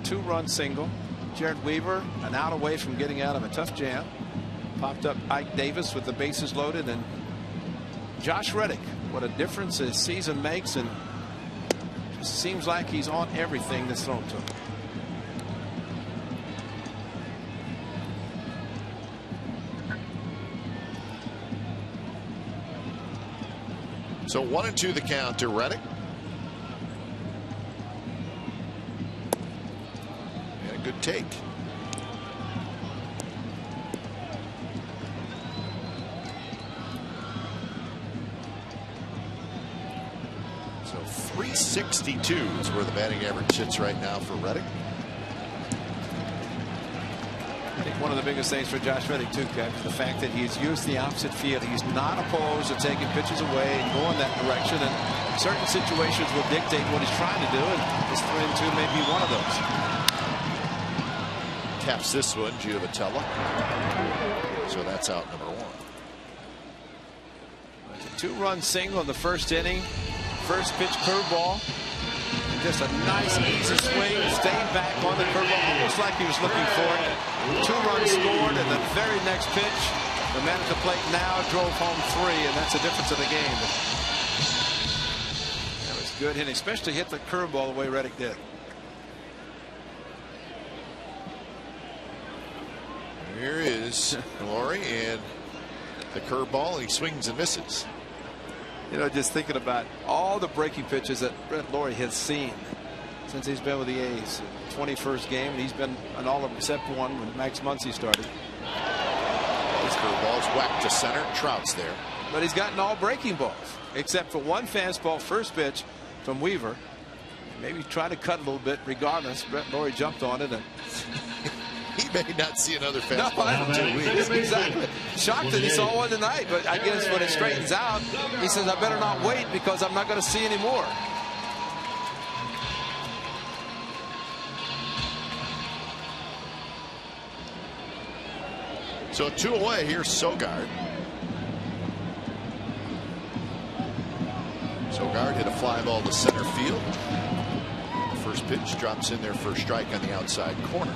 2-run single. Jared Weaver, an out away from getting out of a tough jam. Popped up Ike Davis with the bases loaded, and Josh Reddick, what a difference his season makes, and just seems like he's on everything that's thrown to him. So 1-2 the count to Reddick. And a good take. So 362 is where the batting average sits right now for Reddick. I think one of the biggest things for Josh Reddick too, Kev, is the fact that he's used the opposite field. He's not opposed to taking pitches away and going that direction, and certain situations will dictate what he's trying to do, and this 3-2 may be one of those. Taps this one, Giovitella. So that's out number 1. It's a 2-run single in the first inning. First pitch curveball. Just a nice easy swing, staying back on the curveball, almost like he was looking for it. 2 runs scored, and the very next pitch, the man at the plate now drove home 3, and that's the difference of the game. That was good hitting, especially hit the curveball the way Reddick did. Here is Laurie and the curveball. He swings and misses. You know, just thinking about all the breaking pitches that Brett Laurie has seen since he's been with the A's. 21st game, and he's been on all of them except one when Max Muncy started. This curveball is whacked to center. Trout's there. But he's gotten all breaking balls except for one fastball first pitch from Weaver. Maybe try to cut a little bit regardless. Brett Lawrie jumped on it. And he may not see another fastball in 2 weeks. Exactly. Shocked that he saw one tonight, but I guess when it straightens out, he says, I better not wait because I'm not going to see any more. So 2 away. Here's Sogard. Sogard hit a fly ball to center field. First pitch drops in there for a strike on the outside corner.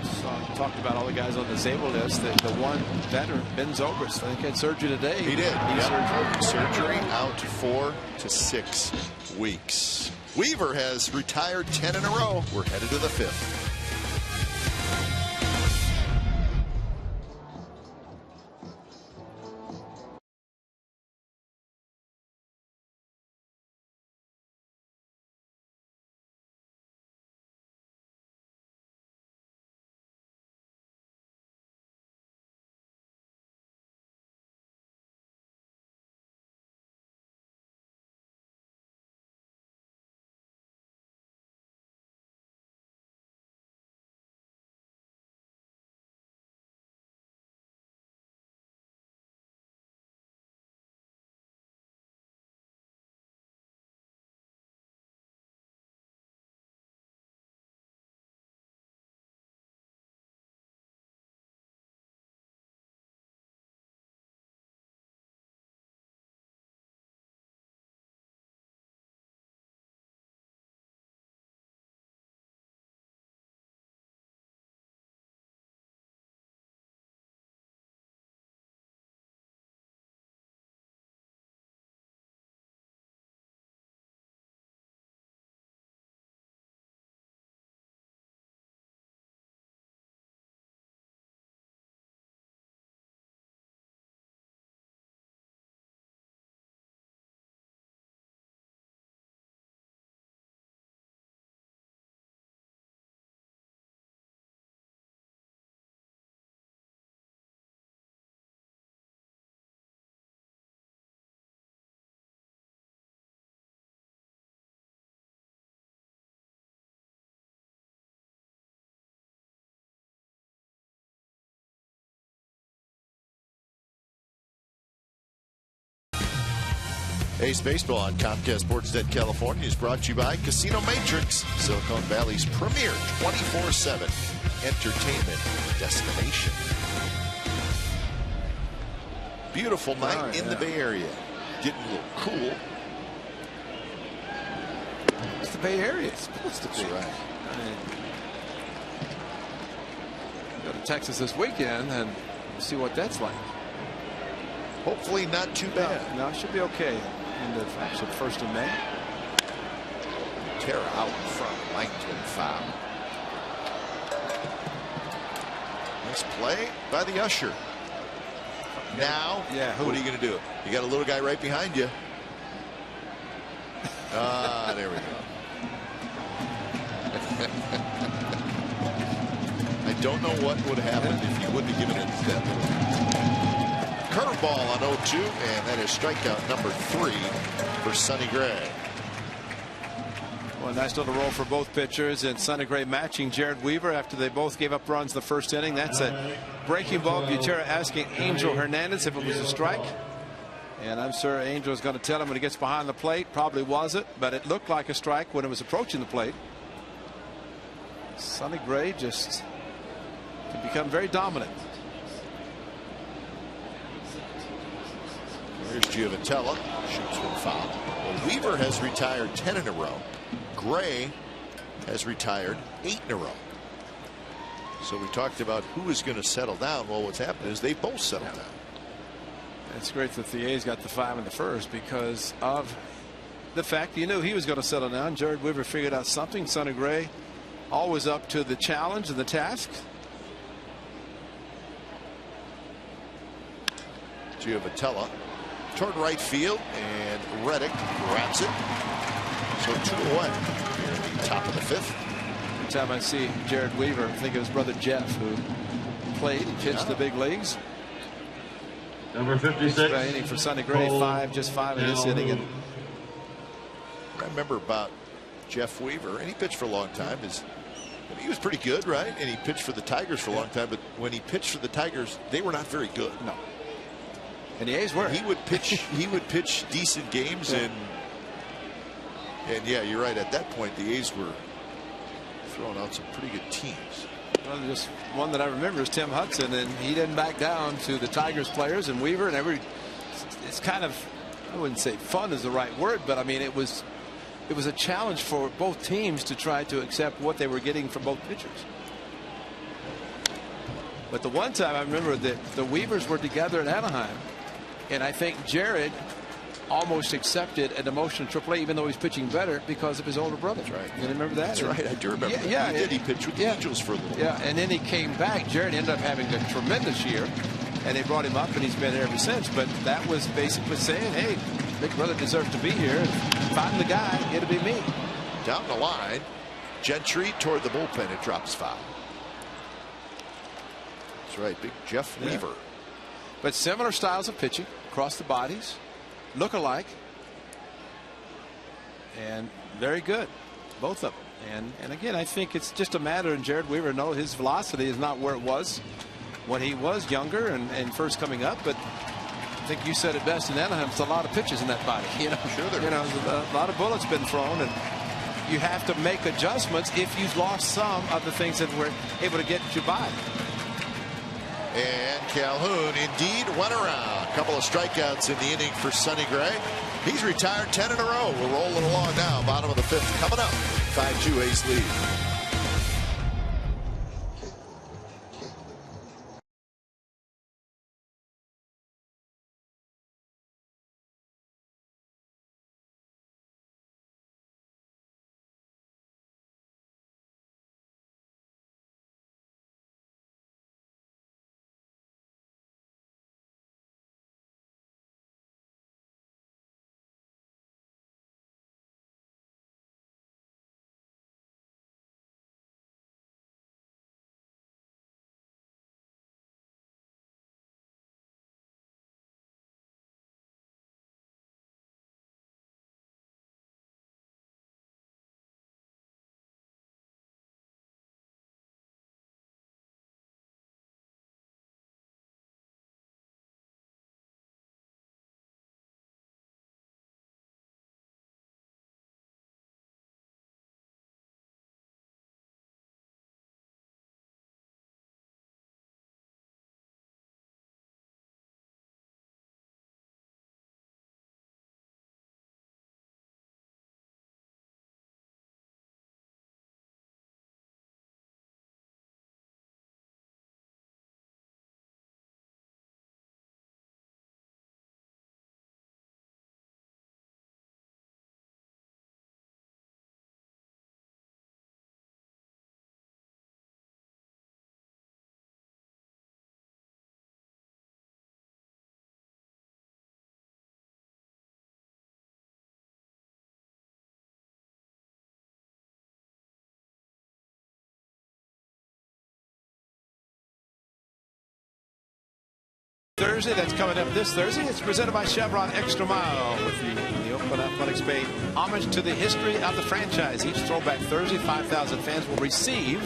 So talked about all the guys on the disabled list. The one veteran, Ben Zobrist, I think had surgery today. He did. Surgery out 4 to 6 weeks. Weaver has retired 10 in a row. We're headed to the 5th. Ace Baseball on Comcast Sportsnet California is brought to you by Casino Matrix, Silicon Valley's premier 24/7 entertainment destination. Beautiful night in the Bay Area. Getting a little cool. It's the Bay Area. It's supposed to be. That's right. I mean, go to Texas this weekend and see what that's like. Hopefully not too bad. No, it should be okay. In the actual 1st of May. Terra out in front, Langton foul. Nice play by the usher. Now, what are you going to do? You got a little guy right behind you. There we go. I don't know what would have happened if you wouldn't have given it that little. Curveball on 0-2, and that is strikeout number 3 for Sonny Gray. Well, nice little roll for both pitchers, and Sonny Gray matching Jared Weaver after they both gave up runs the first inning. That's a breaking ball. Gutierrez asking Angel Hernandez if it was a strike, and I'm sure Angel is going to tell him when he gets behind the plate. Probably wasn't, but it looked like a strike when it was approaching the plate. Sonny Gray just can become very dominant. Here's Giovantella, shoots one foul. Well, Weaver has retired 10 in a row. Gray has retired 8 in a row. So we talked about who is going to settle down. Well, what's happened is they both settled down. It's great that the A's got the 5 in the first because of the fact you knew he was going to settle down. Jared Weaver figured out something. Sonny Gray always up to the challenge and the task. Giovantella toward right field, and Reddick grabs it. So 2 away here at the top of the 5th. Every time I see Jared Weaver, I think of his brother Jeff, who played and pitched the big leagues. Number 56. Inning for Sonny Gray, just five in this inning. And I remember about Jeff Weaver, and he pitched for a long time. He was pretty good, right? And he pitched for the Tigers for a long time. But when he pitched for the Tigers, they were not very good. No. And the A's were. He would pitch. He would pitch decent games, and yeah, you're right. At that point, the A's were throwing out some pretty good teams. Well, just one that I remember is Tim Hudson, and he didn't back down to the Tigers players and Weaver and it's kind of, I wouldn't say fun is the right word, but I mean it was a challenge for both teams to try to accept what they were getting from both pitchers. But the one time I remember that the Weavers were together at Anaheim, and I think Jared almost accepted a demotion to AAA even though he's pitching better because of his older brother. That's right. You remember that? That's right. I do remember. Yeah, that. He pitched with the Angels for a little. Yeah, and then he came back. Jared ended up having a tremendous year, and they brought him up, and he's been there ever since. But that was basically saying, hey, big brother deserves to be here. If I'm the guy, it'll be me. Down the line, Gentry toward the bullpen. It drops foul. That's right. Big Jeff Weaver. But similar styles of pitching across the bodies. Look alike, and very good, both of them. And again, I think it's just a matter, and Jared Weaver knows his velocity is not where it was when he was younger and first coming up. But I think you said it best in Anaheim. It's a lot of pitches in that body. You know, sure there a lot of bullets been thrown, and you have to make adjustments if you've lost some of the things that were able to get you by. And Calhoun indeed went around. A couple of strikeouts in the inning for Sonny Gray. He's retired 10 in a row. We're rolling along now. Bottom of the fifth coming up. 5-2 A's lead. Thursday, that's coming up this Thursday. It's presented by Chevron Extra Mile with the Oakland Athletics pay homage to the history of the franchise. Each Throwback Thursday, 5,000 fans will receive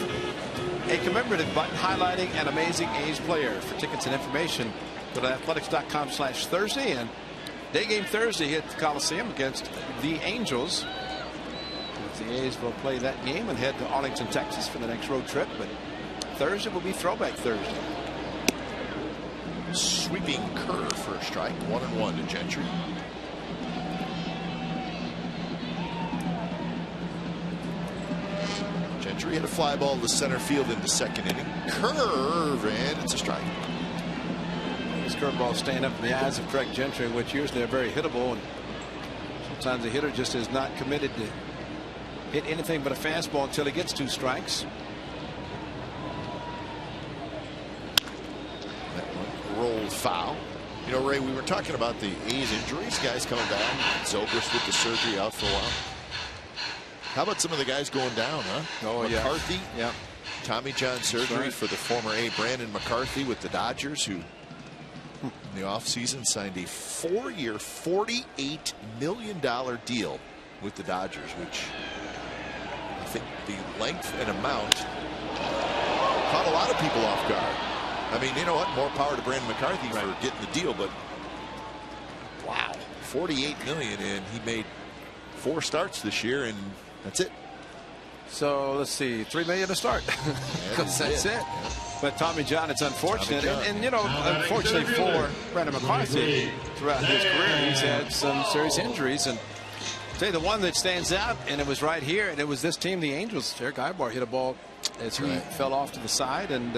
a commemorative button highlighting an amazing A's player. For tickets and information, go to athletics.com/Thursday. And day game Thursday at the Coliseum against the Angels. The A's will play that game and head to Arlington, Texas for the next road trip. But Thursday will be Throwback Thursday. Sweeping curve for a strike. 1-1 to Gentry. Gentry hit a fly ball to center field in the second inning. Curve, and it's a strike. This curveball staying up in the eyes of Craig Gentry, which usually are very hittable, and sometimes the hitter just is not committed to hit anything but a fastball until he gets 2 strikes. Rolled foul. You know, Ray, we were talking about the A's injuries, guys coming back. Zobrist with the surgery out for a while. How about some of the guys going down, huh? Oh, McCarthy, yeah. Tommy John surgery right. for the former A. Brandon McCarthy with the Dodgers, who in the offseason, signed a 4-year, $48 million deal with the Dodgers, which I think the length and amount caught a lot of people off guard. I mean, you know what? More power to Brandon McCarthy for getting the deal, but wow, $48 million, and he made 4 starts this year, and that's it. So let's see, $3 million to start. That's it. Yeah. But Tommy John, it's unfortunate, and you know, unfortunately for Brandon McCarthy, throughout his career, he's had some serious injuries. And I'll tell you, the one that stands out, and it was right here, and it was this team, the Angels. Eric Ibar hit a ball as he fell off to the side and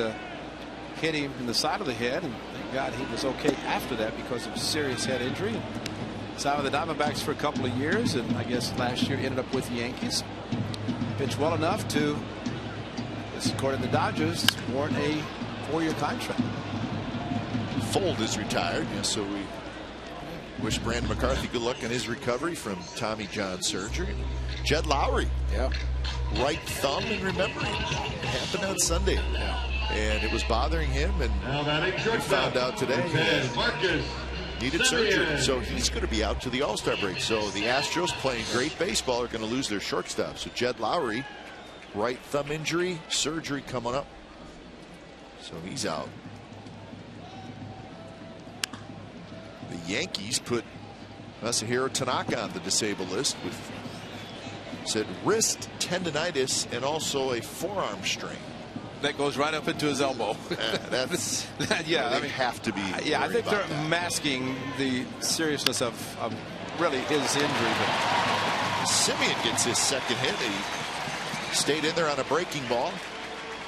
hit him in the side of the head, and thank God he was okay after that because of serious head injury. Signed with the Diamondbacks for a couple of years, and I guess last year ended up with the Yankees. Pitched well enough to, according to the Dodgers, warrant a 4-year contract. Fold is retired, so we wish Brandon McCarthy good luck in his recovery from Tommy John surgery. Jed Lowry, right thumb, and remember, it happened on Sunday, and it was bothering him, and we found out today that needed surgery, so he's going to be out to the All-Star break. So the Astros, playing great baseball, are going to lose their shortstop. So Jed Lowry, right thumb injury, surgery coming up, so he's out. The Yankees put Masahiro Tanaka on the disabled list with, said, wrist tendonitis and also a forearm strain. That goes right up into his elbow. That's they have to be. I think they're masking the seriousness of really his injury. But Simeon gets his second hit. He stayed in there on a breaking ball,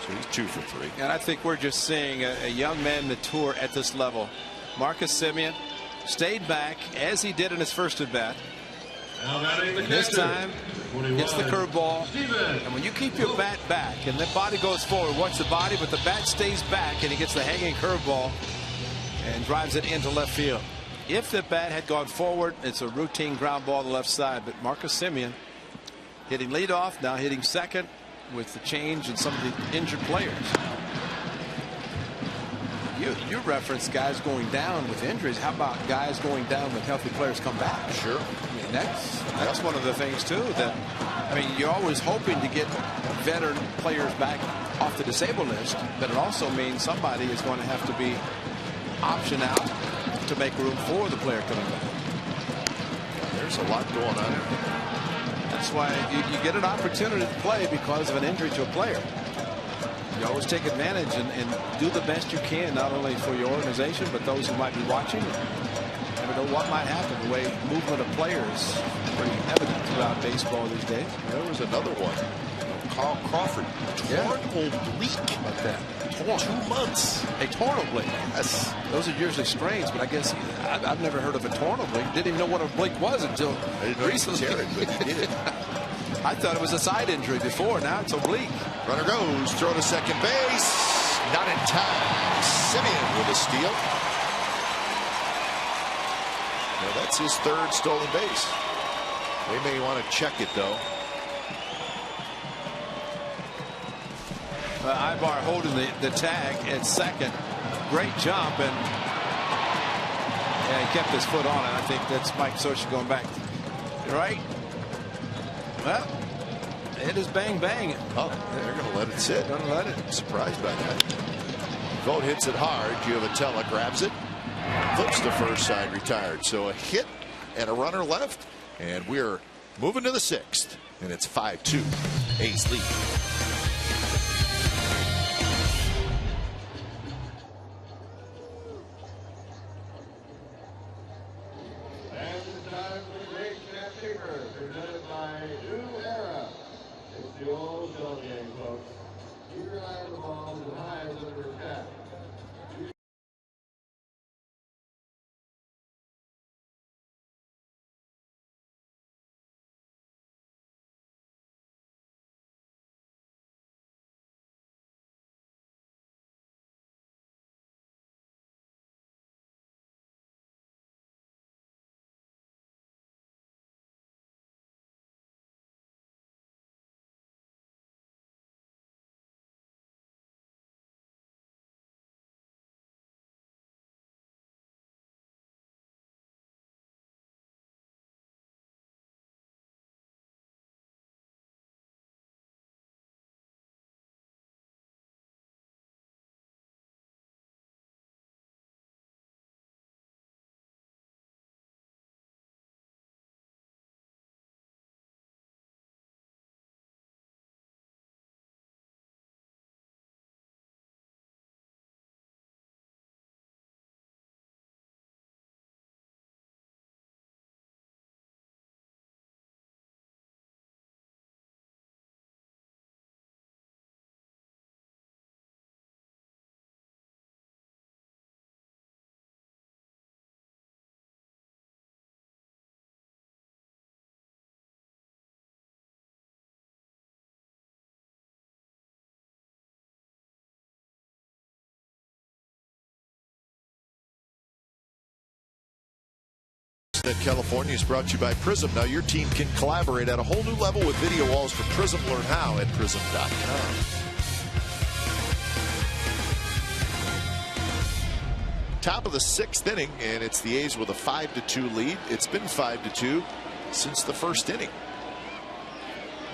so he's 2 for 3. And I think we're just seeing a young man mature at this level. Marcus Simeon stayed back as he did in his first at bat. And this time gets the curveball, and when you keep your bat back and the body goes forward, watch the body, but the bat stays back, and he gets the hanging curveball and drives it into left field. If the bat had gone forward, it's a routine ground ball to the left side, but Marcus Simeon hitting leadoff, now hitting second with the change in some of the injured players. You referenced guys going down with injuries. How about guys going down when healthy players come back? Sure. I mean, that's one of the things too. That, I mean, you're always hoping to get veteran players back off the disabled list, but it also means somebody is going to have to be optioned out to make room for the player coming back. There's a lot going on. That's why you get an opportunity to play because of an injury to a player. You always take advantage and do the best you can, not only for your organization, but those who might be watching. You never know what might happen. The way movement of players is pretty evident throughout baseball these days. There was another one. Carl Crawford, torn oblique. Like that. Torn. 2 months. A torn oblique. Yes. Those are usually strange, but I guess I've never heard of a torn oblique. Didn't even know what an oblique was until recently. But he did. I thought it was a side injury before. Now it's oblique. Runner goes, throw to second base. Not in time. Simeon with a steal. Well, that's his 3rd stolen base. They may want to check it, though. Ibar holding the tag at second. Great jump, and he kept his foot on it. I think that's Mike Scioscia going back. Right? Well, it is bang bang. Oh, they're going to let it sit. Going to let it. I'm surprised by that. Vogt hits it hard. Giovatella grabs it, flips to first side, retired. So a hit and a runner left, and we're moving to the 6th, and it's 5-2. A's lead. That California is brought to you by Prism. Now your team can collaborate at a whole new level with video walls from Prism. Learn how at prism.com. Top of the 6th inning, and it's the A's with a 5-2 lead. It's been 5-2 since the first inning.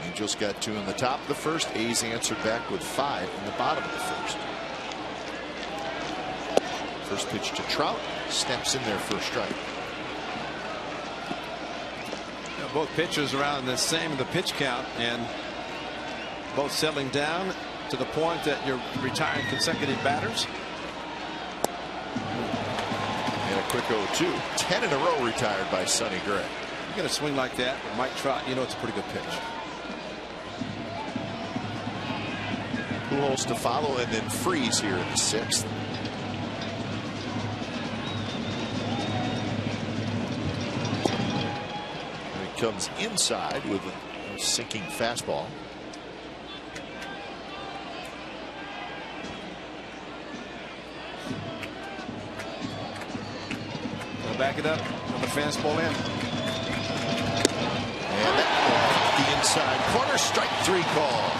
Angels got 2 in the top of the first. A's answered back with 5 in the bottom of the first. First pitch to Trout, snaps in there for a strike. Both pitchers around the same the pitch count, and both settling down to the point that you're retiring consecutive batters. And a quick 0-2. 10 in a row retired by Sonny Gray. You get a swing like that with Mike Trout, you know it's a pretty good pitch. Pujols to follow, and then Freeze here in the 6th. Comes inside with a sinking fastball. We'll back it up on the fastball in. And that the inside corner, strike 3 call.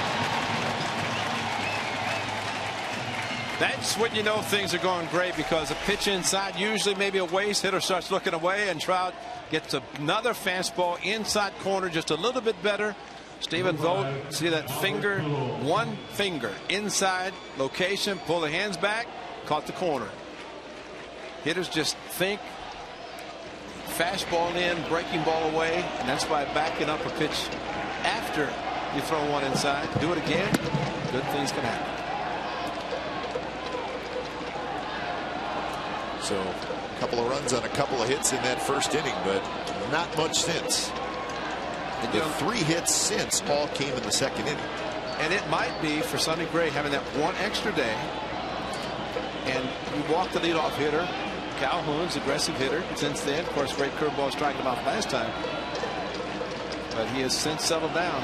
That's when you know things are going great, because a pitch inside, usually maybe a waste, hitter starts looking away, and Trout gets another fastball inside corner, just a little bit better. Stephen Vogt, see that finger, one finger inside location, pull the hands back, caught the corner. Hitters just think fastball in, breaking ball away, and that's why backing up a pitch after you throw one inside, do it again, good things can happen. So a couple of runs on a couple of hits in that first inning, but not much since. And the 3 hits since all came in the 2nd inning. And it might be for Sonny Gray having that one extra day. And you walk the leadoff hitter. Calhoun's aggressive hitter since then. Of course, great curveball striking him out last time. But he has since settled down.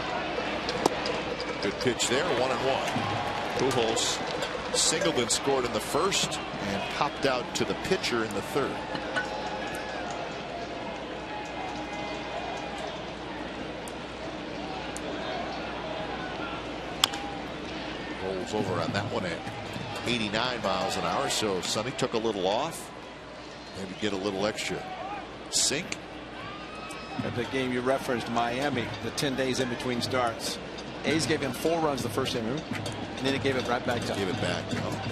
Good pitch there, 1-1. Pujols singled and scored in the first and popped out to the pitcher in the 3rd. Rolls over on that one at 89 miles an hour, so Sonny took a little off. Maybe get a little extra sink. At the game you referenced, Miami, the 10 days in between starts. A's gave him 4 runs the first inning, and then he gave it right back to him. Gave it back.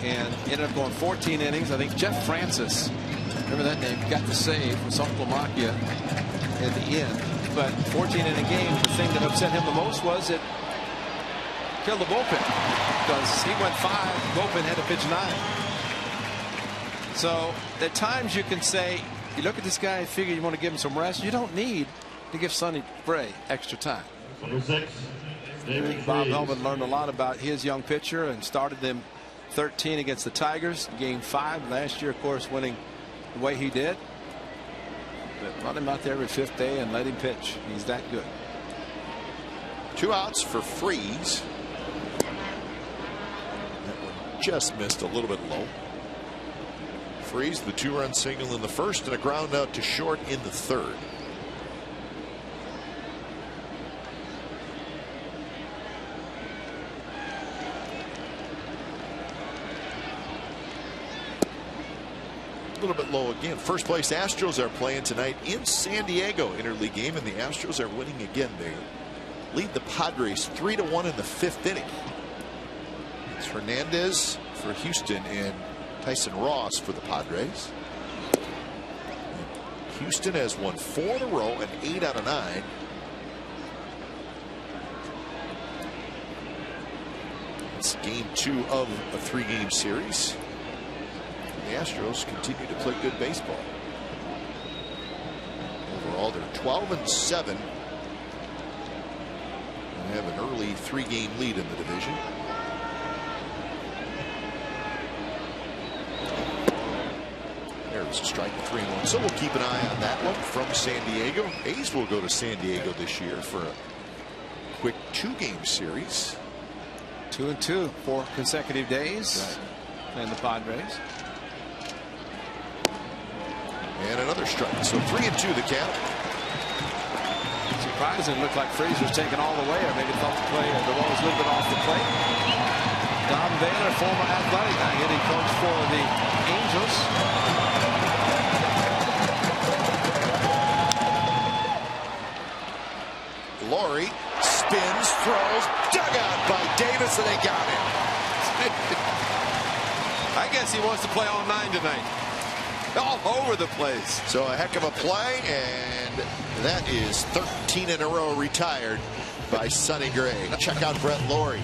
And ended up going 14 innings. I think Jeff Francis, remember that name, got the save from Slovakia at the end. But 14-inning game, the thing that upset him the most was it killed the bullpen, because he went 5, bullpen had to pitch 9. So at times you can say, you look at this guy and figure you want to give him some rest. You don't need to give Sonny Gray extra time. Number 6. I think Bob Melvin learned a lot about his young pitcher and started them 13 against the Tigers, game 5 last year, of course, winning the way he did. But run him out there every 5th day and let him pitch. He's that good. 2 outs for Freeze. That one just missed a little bit low. Freeze, the 2-run single in the first and a ground out to short in the 3rd. A little bit low again. First place Astros are playing tonight in San Diego, interleague game, and the Astros are winning again. They lead the Padres 3-1 in the 5th inning. It's Hernandez for Houston and Tyson Ross for the Padres. Houston has won 4 in a row and 8 out of 9. It's game 2 of a 3-game series. The Astros continue to play good baseball. Overall, they're 12-7 and have an early 3-game lead in the division. There's a strike, 3-1. So we'll keep an eye on that one from San Diego. A's will go to San Diego this year for a quick 2-game series. 2-2 for consecutive days. Right. And the Padres. And another strike. So 3-2 the count. Surprising, looked like Freeze was taken all the way, or maybe thought the play, the ball was a little bit off the plate. Don Baylor, former athletic hitting coach for the Angels. Laurie spins, throws, dug out by Davis, and they got him. I guess he wants to play all 9 tonight. All over the place. So a heck of a play, and that is 13 in a row retired by Sonny Gray. Check out Brett Laurie.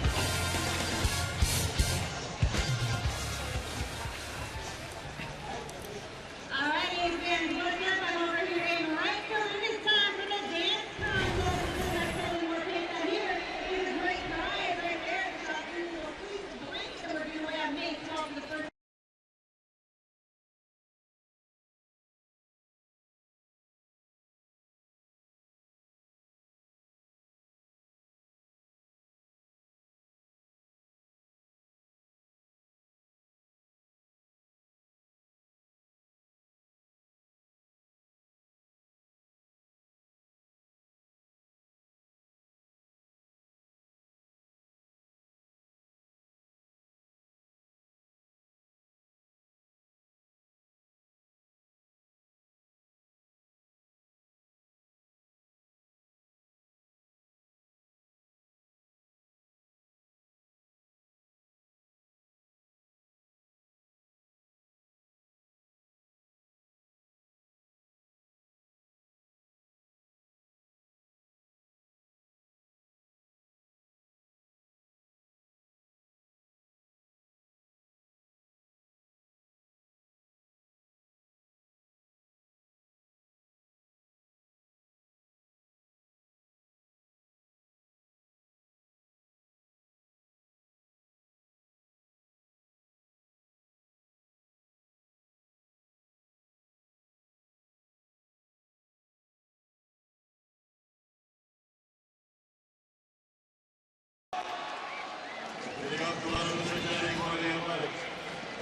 Leading off the line of Cincinnati for the Athletics.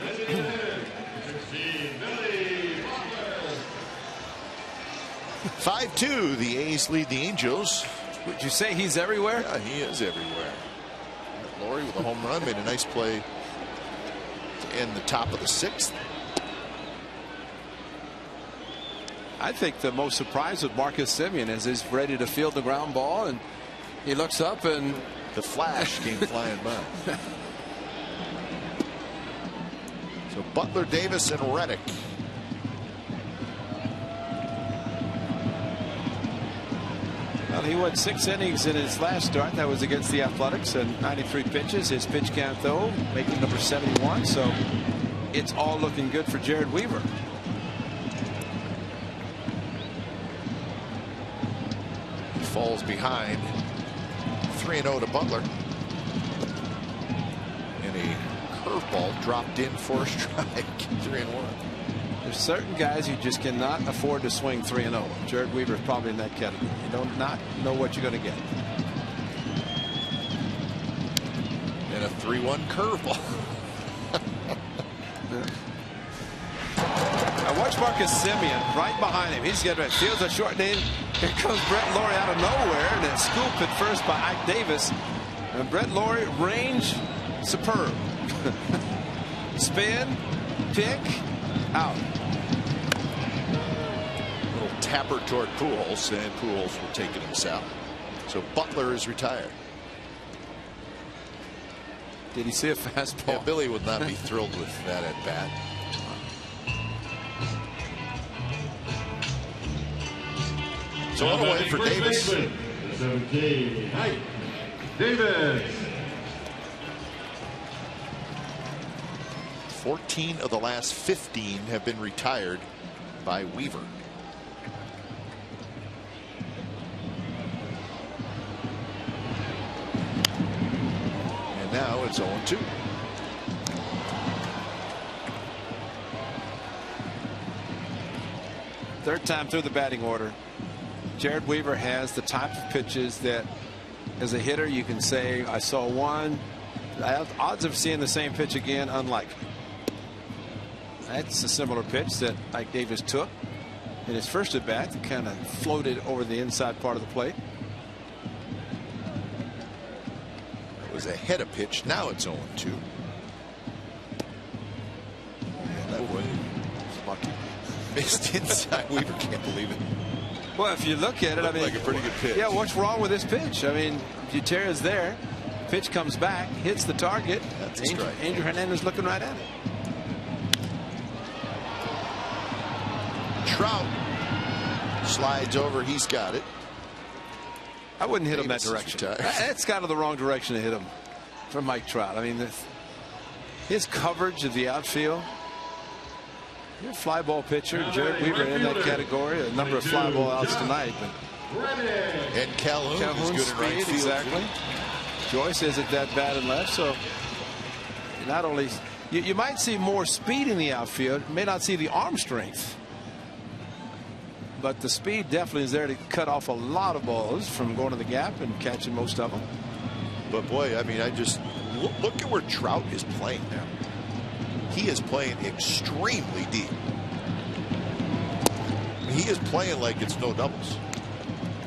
As it is, 16, Billy Butler. 5-2, the A's lead the Angels. Would you say he's everywhere? Yeah, he is everywhere. Laurie with a home run made a nice play to end the top of the 6th. I think the most surprised with Marcus Semien is he's ready to field the ground ball, and he looks up and the flash came flying by. So Butler, Davis, and Reddick. Well, he went 6 innings in his last start. That was against the Athletics, and 93 pitches. His pitch count, though, making number 71. So it's all looking good for Jared Weaver. He falls behind. 3-0 to Butler. And a curveball dropped in for a strike. 3-1. There's certain guys you just cannot afford to swing 3-0. Jared Weaver is probably in that category. You don't not know what you're going to get. And a 3-1 curveball. Now watch Marcus Semien right behind him. He's getting ready. Fields a short name. Here comes Brett Laurie out of nowhere, and a scoop at first by Ike Davis. And Brett Laurie, range superb. Spin, pick, out. Little tapper toward Pujols, and Pujols will take it himself. So Butler is retired. Did he see a fastball? Yeah, Billy would not be thrilled with that at bat. So on the way for Davis. 17, Ike Davis. 14 of the last 15 have been retired by Weaver. And now it's 0-2. Third time through the batting order. Jared Weaver has the type of pitches that as a hitter you can say, I saw one. Odds of seeing the same pitch again, unlikely. That's a similar pitch that Ike Davis took. in his first at bat, kind of floated over the inside part of the plate. It was ahead of pitch. Now it's 0-2. That one Lucky. missed inside. Weaver can't believe it. Well, if you look at it, I mean, like a pretty good pitch. Yeah, what's wrong with this pitch? I mean, Gutierrez there, pitch comes back, hits the target. That's a strike. Andrew Hernandez looking right at it. Trout slides over. He's got it. I wouldn't hit him that Davis is direction. retired. That's kind of the wrong direction to hit him for Mike Trout. I mean, his coverage of the outfield. You're a fly ball pitcher. Jared Weaver in that category. A number of fly ball outs tonight. But And Calhoun is good in right speed, field. exactly. Joyce isn't that bad in left, so not only you might see more speed in the outfield, you may not see the arm strength, but the speed definitely is there to cut off a lot of balls from going to the gap and catching most of them. But boy, I mean, I just look at where Trout is playing now. He is playing extremely deep. He is playing like it's no doubles.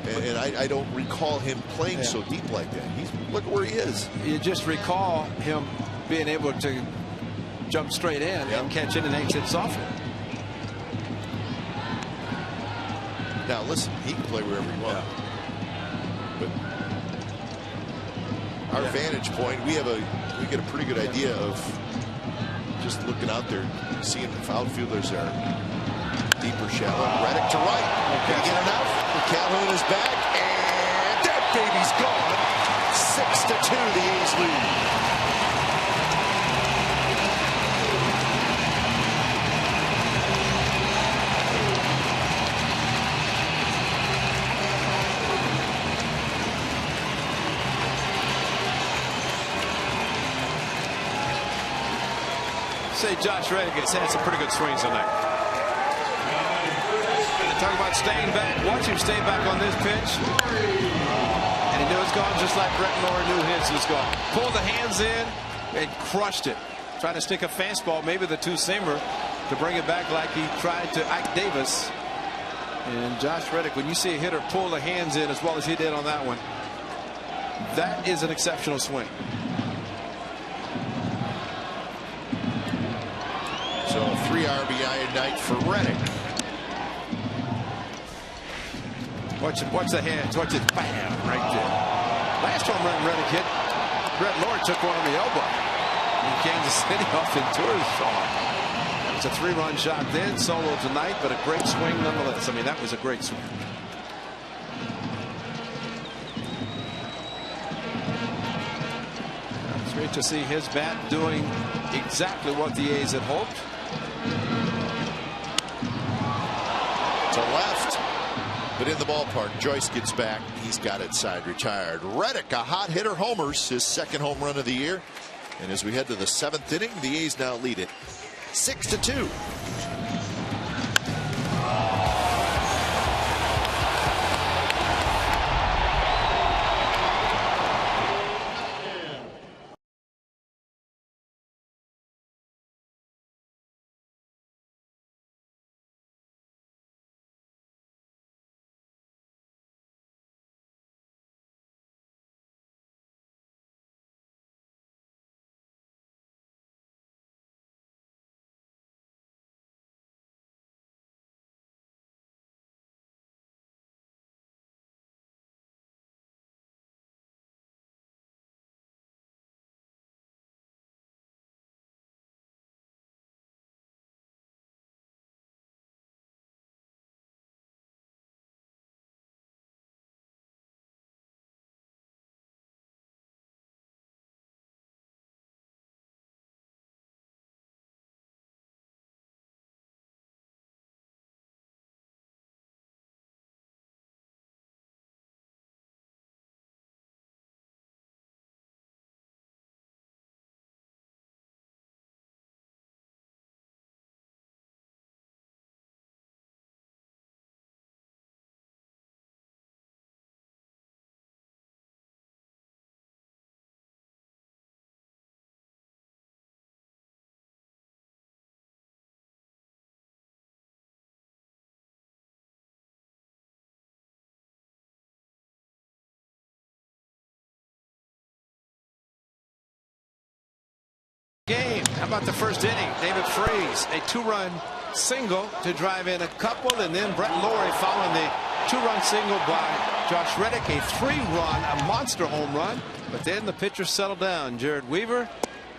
And I don't recall him playing so deep like that. Look at where he is. You just recall him being able to jump straight in and catch in and exit softly. Now listen, he can play wherever he wants. But our vantage point, we get a pretty good idea of just looking out there, seeing if outfielders are deeper, shallow. Reddick to right. Can he get enough? Calhoun is back, and that baby's gone. 6-2, the A's lead. Say Josh Reddick has had some pretty good swings tonight. Talking about staying back. Watch him stay back on this pitch. And he knew it's gone just like Brett Lawrie knew his was gone. Pulled the hands in and crushed it. Trying to stick a fastball, maybe the two-seamer, to bring it back like he tried to Ike Davis. And Josh Reddick, when you see a hitter pull the hands in as well as he did on that one, that is an exceptional swing. So 3 RBI a night for Reddick. Watch the hands. Watch it. Bam! Right there. Last home run Reddick hit, Brett Lawrie took one on the elbow in Kansas City off Ventura's arm. It's a 3-run shot then, solo tonight, but a great swing nonetheless. I mean, that was a great swing. It's great to see his bat doing exactly what the A's had hoped. To left, but in the ballpark. Joyce gets back. He's got it side retired. Reddick, a hot hitter, homers, his second home run of the year. And as we head to the 7th inning, the A's now lead it 6-2. game. How about the first inning? David Freese, a 2-run single to drive in a couple, and then Brett Lawrie following the 2-run single by Josh Reddick, a 3-run, a monster home run. But then the pitchers settled down. Jared Weaver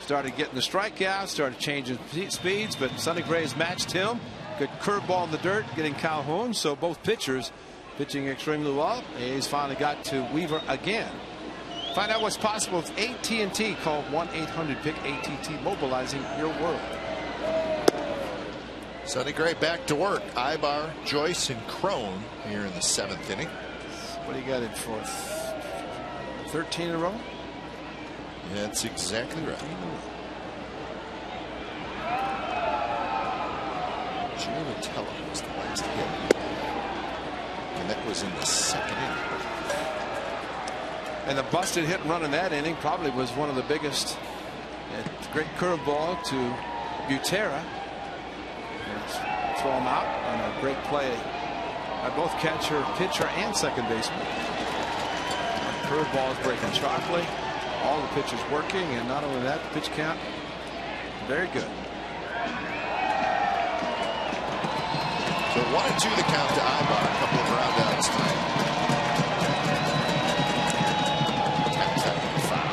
started getting the strikeouts, started changing speeds, but Sonny Gray's matched him. Good curveball in the dirt, getting Calhoun. So both pitchers pitching extremely well. A's finally got to Weaver again. Find out what's possible with AT&T. Call 1-800-PICK-ATT, mobilizing your world. Sonny Gray back to work. Ibar, Joyce, and Crone here in the 7th inning. What do you got in for? 13 in a row? That's exactly right. Joe Vitello was the last hit, and that was in the 2nd inning. And the busted hit and run in that inning probably was one of the biggest. Great curveball to Butera. Throw him out on a great play by both catcher, pitcher, and second baseman. Curveball is breaking sharply. All the pitchers working, and not only that, the pitch count very good. So 1-2 the count to Ibar. A couple of groundouts tonight. Taps that one foul.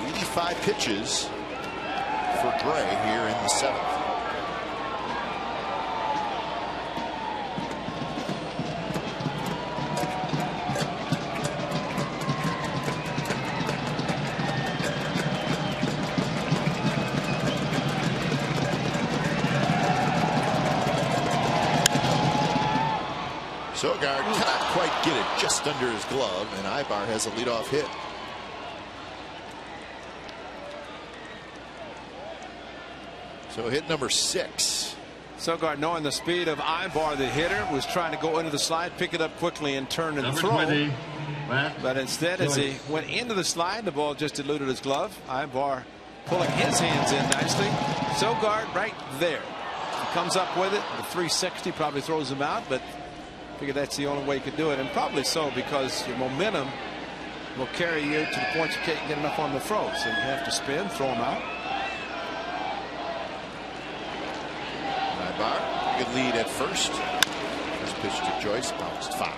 85 pitches for Gray here in the 7th. Sogard cannot quite get it just under his glove, and Ibar has a leadoff hit. So hit number 6. Sogard, knowing the speed of Ibar, the hitter, was trying to go into the slide, pick it up quickly, and turn and throw. 20, but instead, as he went into the slide, the ball just eluded his glove. Ibar pulling his hands in nicely. Sogard right there. He comes up with it. The 360 probably throws him out, but figure that's the only way you could do it, and probably so, because your momentum will carry you to the point you can't get enough on the throw. So you have to spin, throw him out. Ibar, good lead at first. First pitch to Joyce, bounced foul.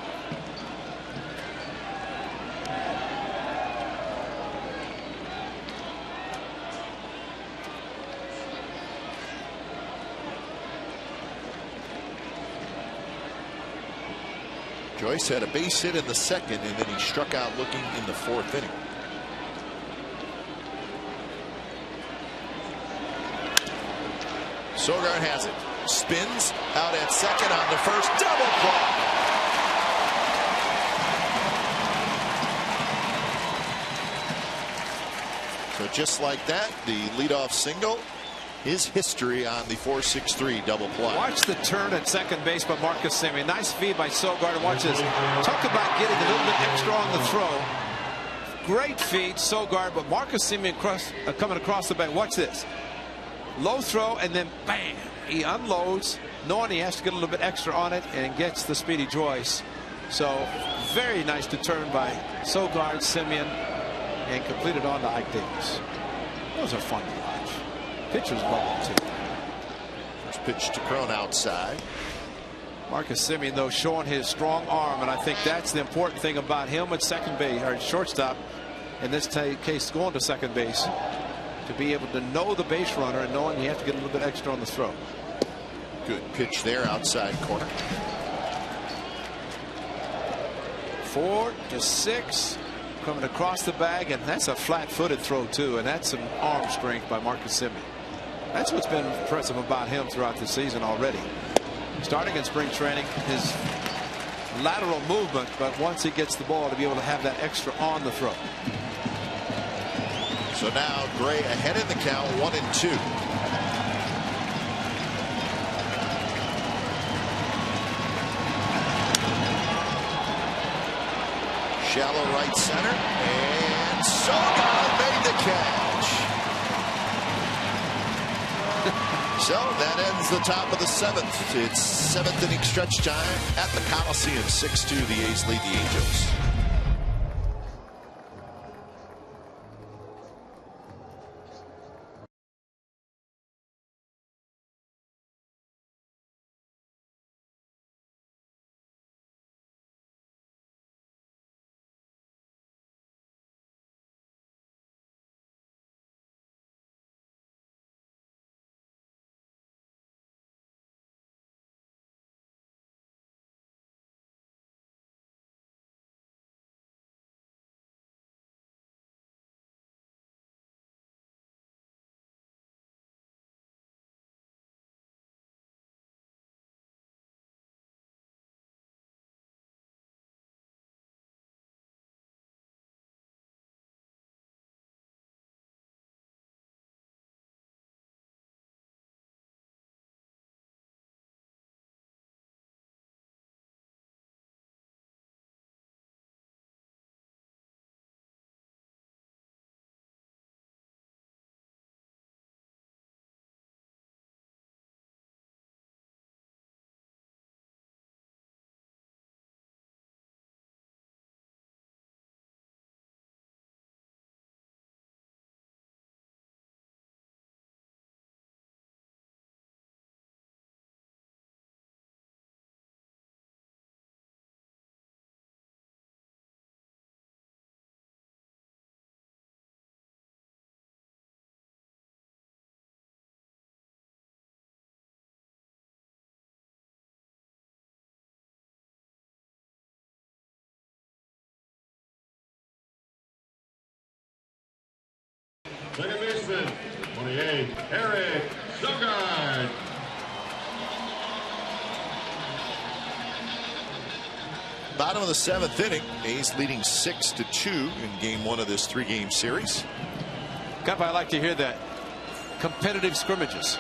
Joyce had a base hit in the 2nd, and then he struck out looking in the 4th inning. Sogard has it. Spins out at 2nd on the first. Double play. So just like that, the leadoff single. His history on the 4-6-3 double play. Watch the turn at second base by Marcus Semien. Nice feed by Sogard. And watch this. Talk about getting a little bit extra on the throw. Great feed, Sogard, but Marcus Semien coming across the bat. Watch this. Low throw, and then bam. He unloads, knowing he has to get a little bit extra on it, and gets the speedy Joyce. So very nice to turn by Sogard, Semien, and completed on to Ike Davis. Those are fun to watch. Pitchers love it too. First pitch to Crone outside. Marcus Semien, though, showing his strong arm, and I think that's the important thing about him at second base, or shortstop, in this case going to second base, to be able to know the base runner and knowing you have to get a little bit extra on the throw. Good pitch there, outside corner. 4-6. Coming across the bag, and that's a flat-footed throw too, and that's some arm strength by Marcus Semien. That's what's been impressive about him throughout the season already. Starting in spring training, his lateral movement, but once he gets the ball, to be able to have that extra on the throw. So now Gray ahead in the count, 1-2. Shallow right center, and Sogard made the catch. So that ends the top of the 7th. It's 7th inning stretch time at the Coliseum. 6-2, the A's lead the Angels. Second baseman, 28, Eric Sogard. Bottom of the 7th inning. A's leading 6-2 in game 1 of this 3-game series. God, I like to hear that. Competitive scrimmages.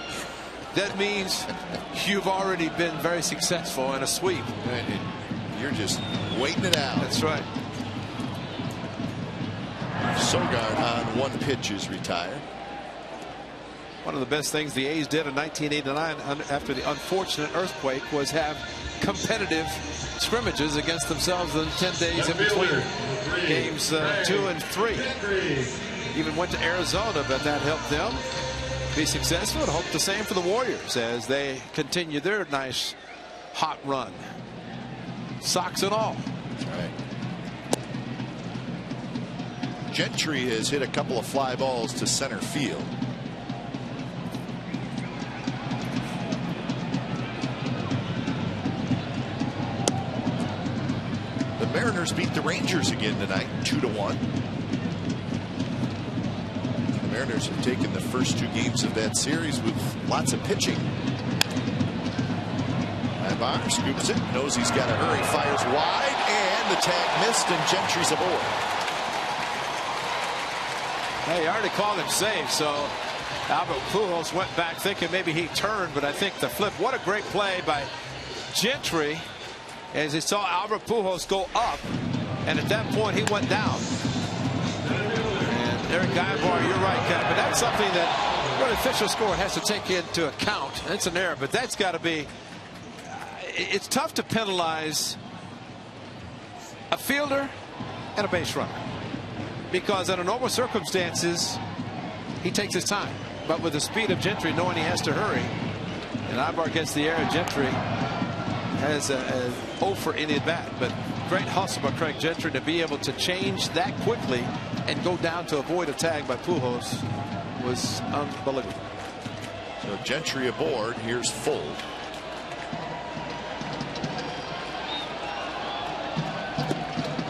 That means you've already been very successful in a sweep. You're just waiting it out. That's right. Sogard on 1 pitch is retired. One of the best things the A's did in 1989 after the unfortunate earthquake was have competitive scrimmages against themselves in 10 days in between games 2 and 3. Even went to Arizona, but that helped them be successful, and hope the same for the Warriors as they continue their nice hot run. Socks and all. That's right. Gentry has hit a couple of fly balls to center field. The Mariners beat the Rangers again tonight, 2-1. The Mariners have taken the first 2 games of that series with lots of pitching. Ibar scoops it, knows he's got to hurry, fires wide, and the tag missed, and Gentry's aboard. Hey, he already called him safe, so Albert Pujols went back thinking maybe he turned, but I think the flip. What a great play by Gentry as he saw Albert Pujols go up, and at that point he went down. And Eric Ibar, you're right, Ken, but that's something that really official score has to take into account. It's an error, but that's got to be. It's tough to penalize a fielder and a base runner, because under normal circumstances he takes his time, but with the speed of Gentry, knowing he has to hurry, and Ibar gets the error, Gentry has a 0 for any at bat. But great hustle by Craig Gentry to be able to change that quickly and go down to avoid a tag by Pujols was unbelievable. So Gentry aboard. Here's Fold.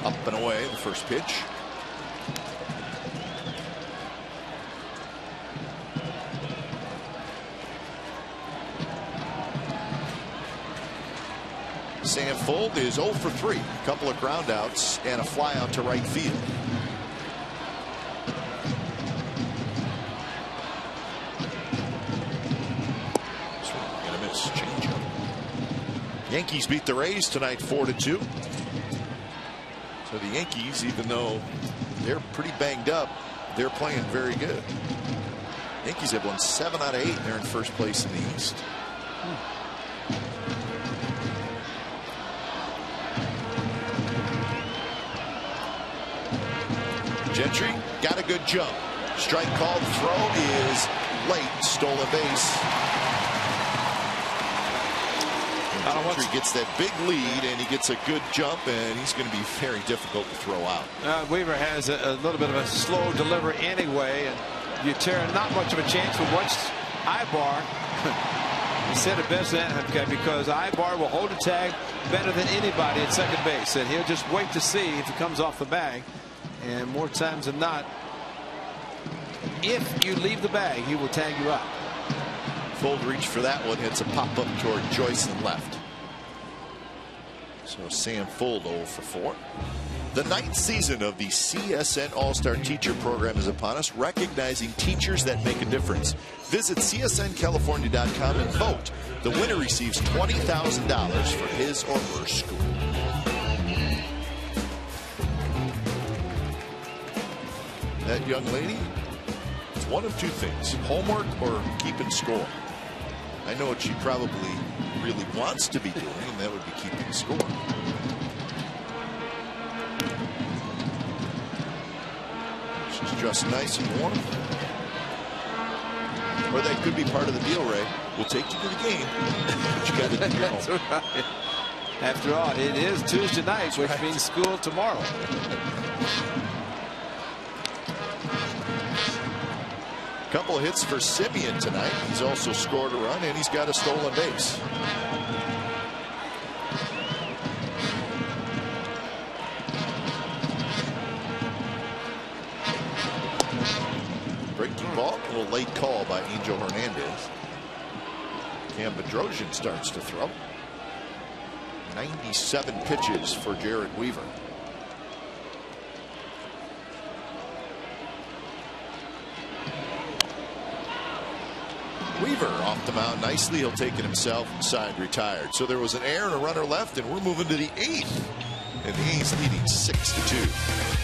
Up and away, the first pitch. Sam Fold is 0 for 3. A couple of ground outs and a fly out to right field. Swing and a miss. Changeup. Yankees beat the Rays tonight 4-2. So the Yankees, even though they're pretty banged up, they're playing very good. Yankees have won 7 out of 8. They're in first place in the East. Gentry got a good jump. Strike called. Throw is late. Stolen base. Gentry gets that big lead, and he gets a good jump, and he's going to be very difficult to throw out. Weaver has a little bit of a slow delivery anyway, and you tear not much of a chance with watch Ibar. He said it best then, because Ibar will hold a tag better than anybody at second base, and he'll just wait to see if it comes off the bag. And more times than not, if you leave the bag, he will tag you out. Fold reach for that one. Hits a pop up toward Joyce and left. So Sam Fold 0 for 4. The 9th season of the CSN All-Star Teacher Program is upon us, recognizing teachers that make a difference. Visit csncalifornia.com and vote. The winner receives $20,000 for his or her school. That young lady, it's one of 2 things: homework or keeping score. I know what she probably really wants to be doing, and that would be keeping score. She's dressed nice and warm. Or that could be part of the deal, Ray. We'll take you to the game, but you got to do your homework. Right. After all, it is Tuesday night, which means school tomorrow. Couple of hits for Simeon tonight. He's also scored a run, and he's got a stolen base. Breaking little late call by Angel Hernandez. Cam Bedrosian starts to throw. 97 pitches for Jared Weaver. Weaver off the mound nicely. He'll take it himself. Side retired. So there was an error and a runner left, and we're moving to the 8th. And the A's leading 6-2.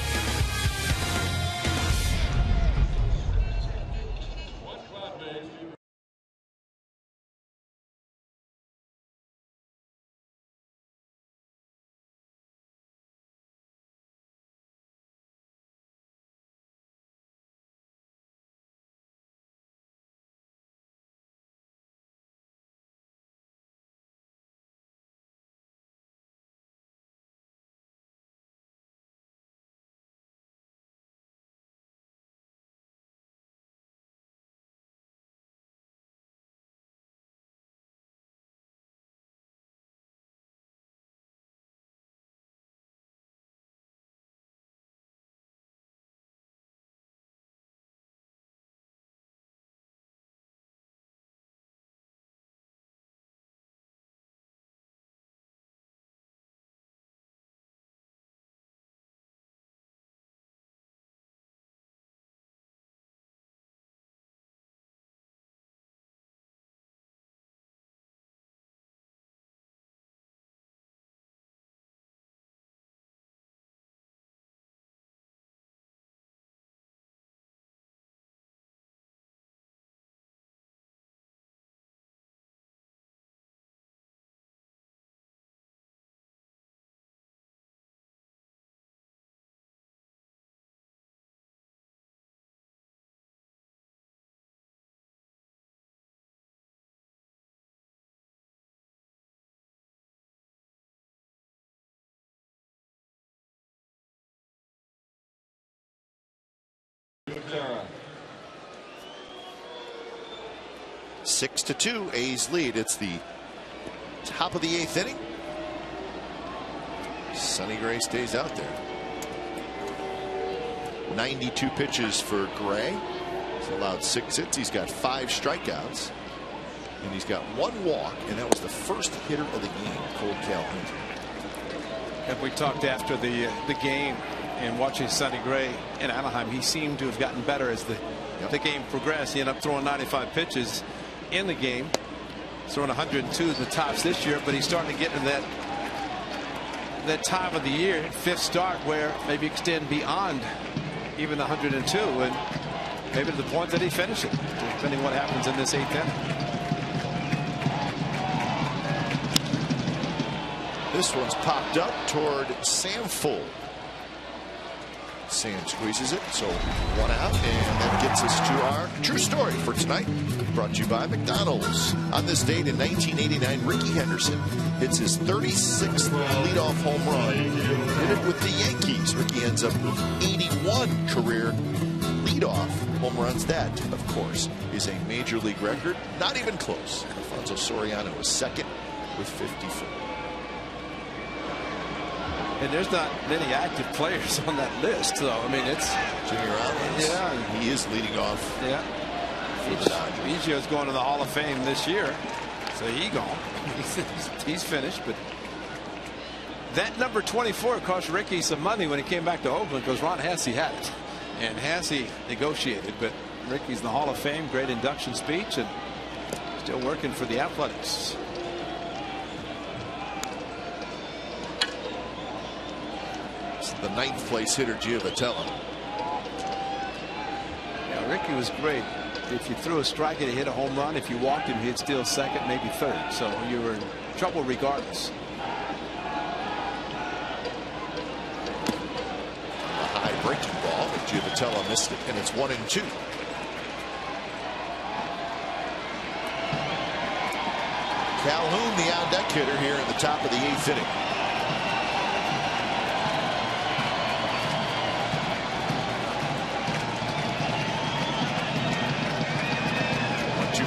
Sarah. 6-2 A's lead. It's the top of the 8th inning. Sonny Gray stays out there. 92 pitches for Gray. He's allowed 6 hits. He's got 5 strikeouts. And he's got 1 walk, and that was the first hitter of the game, Cole Calhoun. And we talked after the game and watching Sonny Gray in Anaheim, he seemed to have gotten better as the game progressed. He ended up throwing 95 pitches in the game. He's throwing 102 at the tops this year, but he's starting to get into that time of the year, 5th start, where maybe extend beyond even 102, and maybe to the point that he finishes, depending on what happens in this 8th inning. This one's popped up toward Sam Full. Sam squeezes it, so 1 out, and that gets us to our true story for tonight. Brought to you by McDonald's. On this date in 1989, Rickey Henderson hits his 36th leadoff home run. Did it with the Yankees. Rickey ends up with 81 career leadoff home runs. That, of course, is a major league record. Not even close. Alfonso Soriano is second with 54. And there's not many active players on that list, though. I mean, it's Junior Alvarez. Yeah, he is leading off. Yeah, Biggio's going to the Hall of Fame this year, so he's gone. He's finished. But that number 24 cost Rickey some money when he came back to Oakland, because Ron Hasse had it, and Hasse negotiated. But Rickey's in the Hall of Fame. Great induction speech, and still working for the Athletics. The 9th place hitter, Giovatello. Yeah, Rickey was great. If you threw a strike and he hit a home run, if you walked him, he'd steal second, maybe third. So you were in trouble regardless. A high breaking ball, but Giovatello missed it, and it's 1-2. Calhoun, the on-deck hitter here in the top of the 8th inning.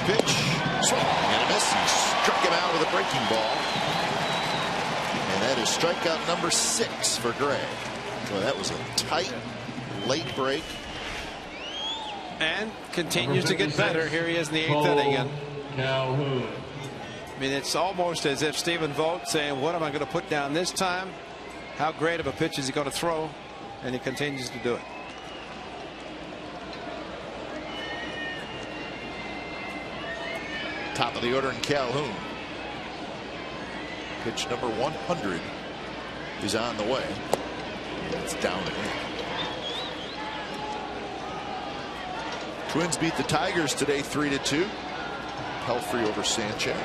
Pitch, swing and a miss. He struck him out with a breaking ball, and that is strikeout number 6 for Gray. Well, that was a tight late break. and continues to get better. Here he is in the 8th inning. And Calhoun. I mean, it's almost as if Stephen Vogt saying, what am I going to put down this time? How great of a pitch is he going to throw? And he continues to do it. Top of the order in Calhoun. Pitch number 100 is on the way. It's down and in. Twins beat the Tigers today 3-2. Pelfrey over Sanchez.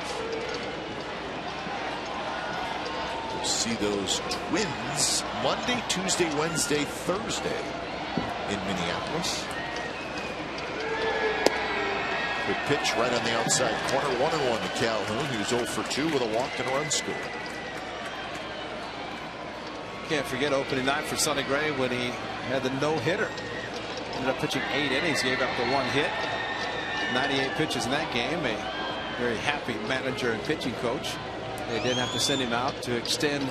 We'll see those Twins Monday, Tuesday, Wednesday, Thursday in Minneapolis. Good pitch right on the outside corner. 1-1 to Calhoun, who's 0 for 2 with a walk and run score. Can't forget opening night for Sonny Gray when he had the no-hitter. Ended up pitching 8 innings, gave up the 1 hit. 98 pitches in that game. A very happy manager and pitching coach. They did have to send him out to extend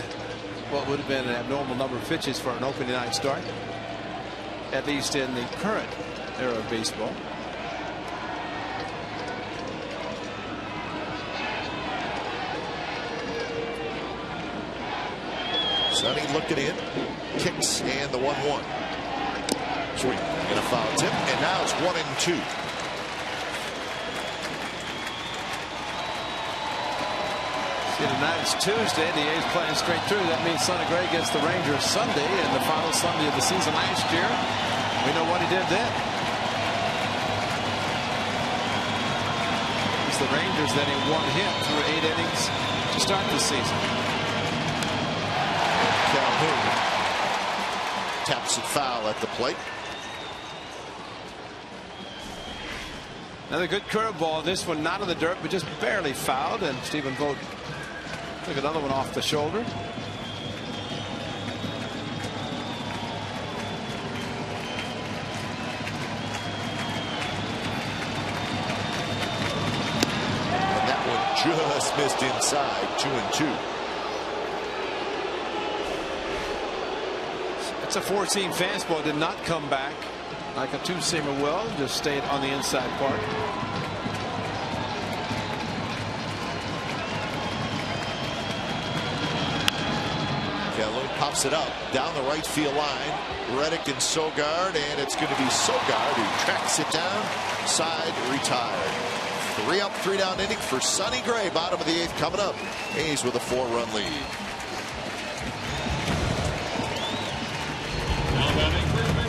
what would have been an abnormal number of pitches for an opening night start, at least in the current era of baseball. Sonny looking in, kicks, and the 1-1. Swing and a foul tip, and now it's 1-2. Tonight is Tuesday. The A's playing straight through. That means Sonny Gray gets the Rangers Sunday, and the final Sunday of the season last year. We know what he did then. It's the Rangers that he 1 hit through 8 innings to start the season. Calhoun taps it foul at the plate. Another good curveball. This one not in the dirt, but just barely fouled, and Stephen Vogt took another one off the shoulder. And that one just missed inside. 2-2. It's a 4-seam fastball. Did not come back like a 2-seamer will. Just stayed on the inside part. Calhoun pops it up down the right field line. Reddick and Sogard, and it's going to be Sogard who tracks it down. Side retired. 3 up, 3 down inning for Sonny Gray. Bottom of the 8th coming up. A's with a 4-run lead. Now batting for the Rangers.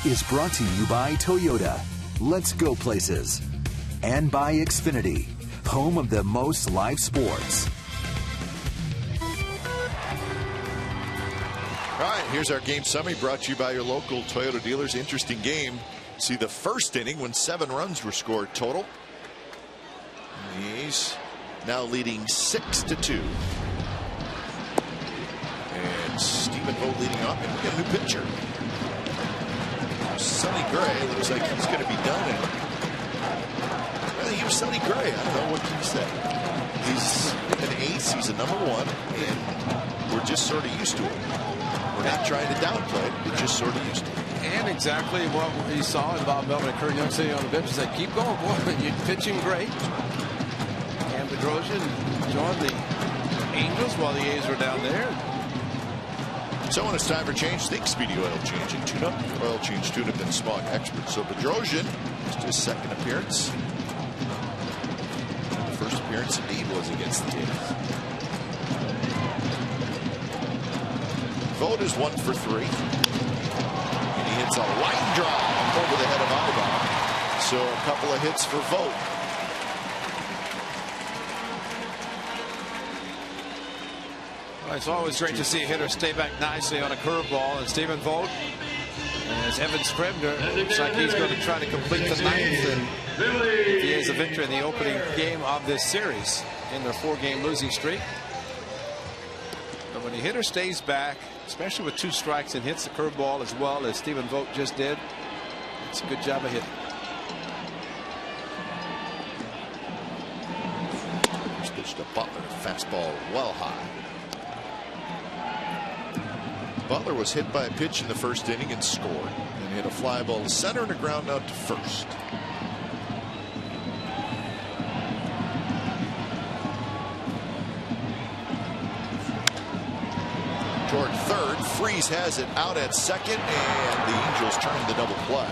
Is brought to you by Toyota. Let's go places. And by Xfinity, home of the most live sports. All right, here's our game summary brought to you by your local Toyota dealers. Interesting game See the first inning when 7 runs were scored total. He's now leading 6-2. And Stephen Vogt leading off, and we got a new pitcher. Sonny Gray looks like he's going to be done. Well, he was Sonny Gray. I don't know what can you say. He's an ace. He's a #1, and we're just sort of used to it. We're not trying to downplay it. We're just sort of used to it. And exactly what we saw in Bob Melvin and Kurt Young sitting on the bench. He said, "Keep going, boy. You're pitching great." And Bedrosian joined the Angels while the A's were down there. So when it's time for change, think Speedy Oil Change and Tune-Up. Oil Change Tune-Up and Smog Experts. So Bedrosian, just his second appearance. And the first appearance indeed was against the A's. Vogt is 1 for 3. And he hits a line drive over the head of Ibar. So a couple of hits for Vogt. Well, it's always great to see a hitter stay back nicely on a curveball. And Stephen Vogt, as Evan Scribner, looks like he's going to try to complete the 9th. And if he has a victory in the opening game of this series in their 4-game losing streak. But when a hitter stays back, especially with 2 strikes, and hits the curveball as well as Stephen Vogt just did, it's a good job of hitting. Just pitched to Butler, fastball well high. Butler was hit by a pitch in the first inning and scored, and hit a fly ball to center and a ground out to first. Toward third, Freese has it out at second, and the Angels turn the double play.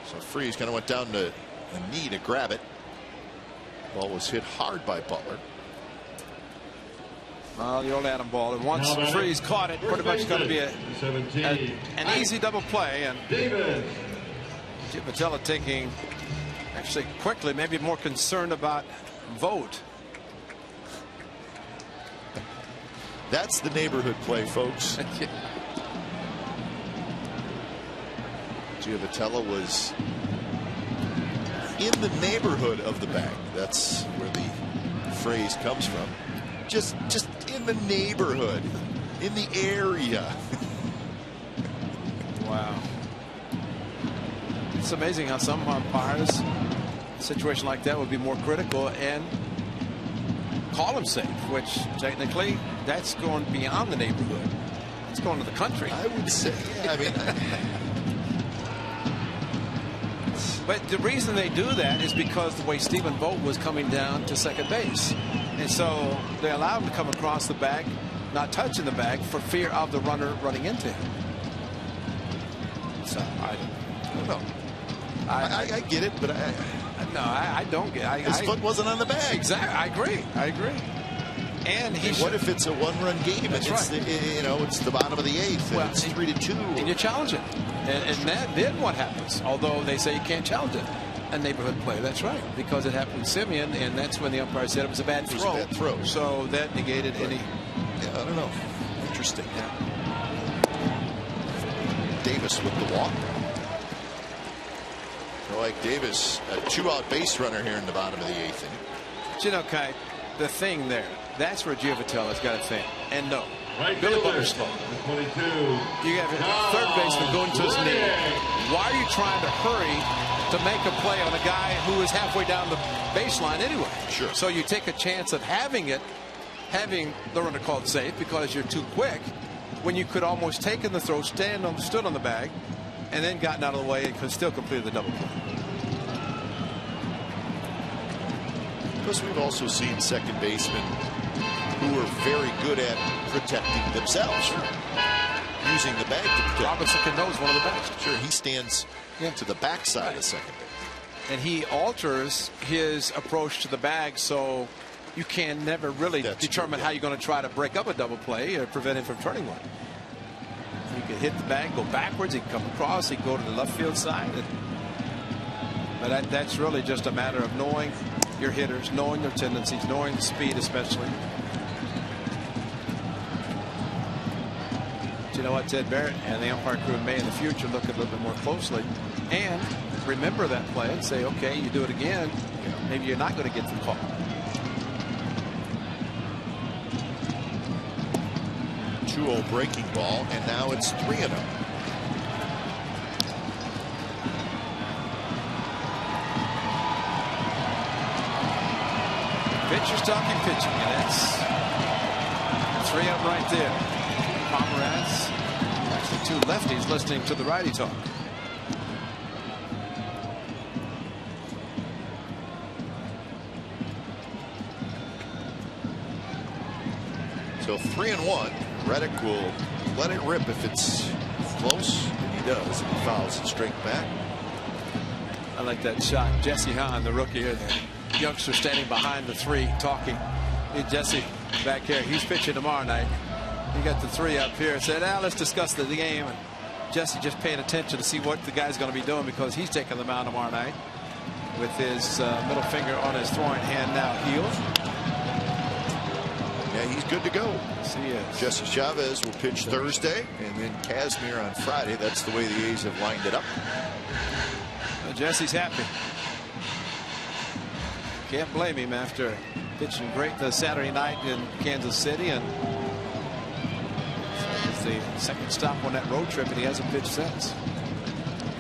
So Freese kind of went down to a knee to grab it. Ball was hit hard by Butler. Well, the old Adam ball. And once Freese caught it, pretty much going to be an easy double play. And Jim Patella taking, actually quickly, maybe more concerned about Vogt. That's the neighborhood play, folks. Giovatella was in the neighborhood of the bag. That's where the phrase comes from. Just in the neighborhood, in the area. Wow. It's amazing how some umpires, a situation like that would be more critical and call him safe, which technically that's going beyond the neighborhood. It's going to the country. I would say, yeah, I mean. But the reason they do that is because the way Stephen Vogt was coming down to second base. And so they allowed him to come across the bag, not touching the bag, for fear of the runner running into him. So I don't know. I get it, but I don't get it. His foot wasn't on the bag. Exactly. I agree. And what if it's a 1-run game? That's and it's right. It's the bottom of the 8th. Well, and it's 3-2. And you challenge it. And then what happens? Although they say you can't challenge it. A neighborhood play. That's right. Because it happened with Simeon, and that's when the umpire said it was a bad throw. It was a bad throw. So that negated any. Yeah, I don't know. Interesting. Yeah. Davis with the walk. I like Davis, a 2-out base runner here in the bottom of the 8th inning. But you know, Kai, the thing there, that's where Giovatella's got to think. And no, Right Billy fielder, Butler's slow. 22. You have a third baseman going to his knee. Why are you trying to hurry to make a play on a guy who is halfway down the baseline anyway? Sure. So you take a chance of having the runner called safe because you're too quick, when you could almost taken the throw, stood on the bag, and then gotten out of the way and could still complete the double play. Plus, we've also seen second basemen who are very good at protecting themselves. Sure. Using the bag to protect. Robinson Cano is one of the best. Sure, he stands to the backside of second base. And he alters his approach to the bag, so you can never really determine how you're going to try to break up a double play or prevent him from turning one. He could hit the bag, go backwards, he can come across, he can go to the left field side. But that's really just a matter of knowing your hitters, knowing their tendencies, knowing the speed especially. But you know what, Ted Barrett and the umpire crew may in the future look at it a little bit more closely and remember that play and say, okay, you do it again, maybe you're not going to get the call. Two-0 breaking ball, and now it's 3-0. Pitcher's talking pitching, and that's 3-up right there. Pomeranz, actually two lefties listening to the righty talk. So 3-1. Reddick will let it rip if it's close, and he does. If he fouls it straight back. I like that shot. Jesse Hahn, the rookie here, the youngster standing behind the three talking. Hey, Jesse back here. He's pitching tomorrow night. He got the 3-up here. Said, let's discuss the game. And Jesse just paying attention to see what the guy's going to be doing because he's taking the mound tomorrow night with his middle finger on his throwing hand now healed. Yeah, he's good to go. Yes, he is. Jesse Chavez will pitch Thursday, and then Kazmir on Friday. That's the way the A's have lined it up. Well, Jesse's happy. Can't blame him after pitching great the Saturday night in Kansas City, and it's the second stop on that road trip, and he hasn't pitched since.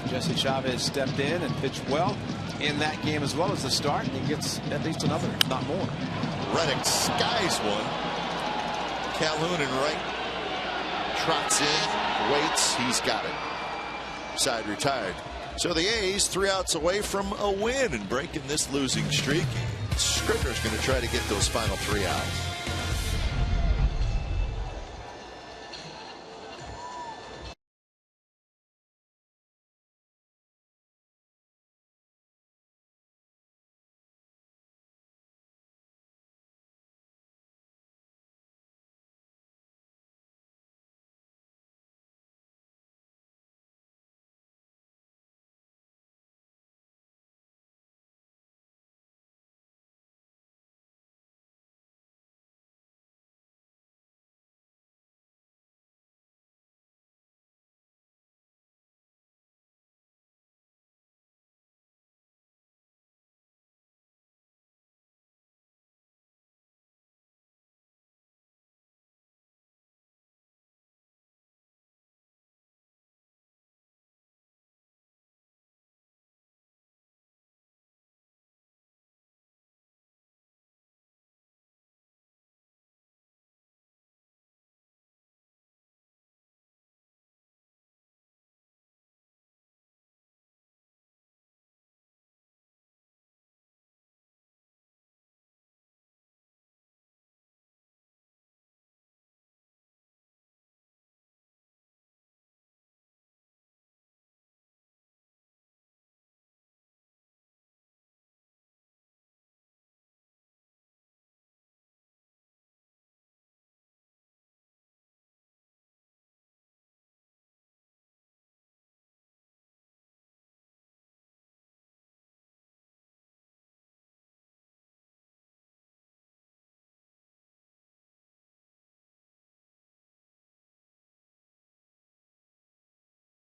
Jesse Chavez stepped in and pitched well in that game as well as the start, and he gets at least another, if not more. Reddick skies one. Calhoun and right. Trots in, waits, he's got it. Side retired. So the A's 3 outs away from a win and breaking this losing streak. Scribner's going to try to get those final 3 outs.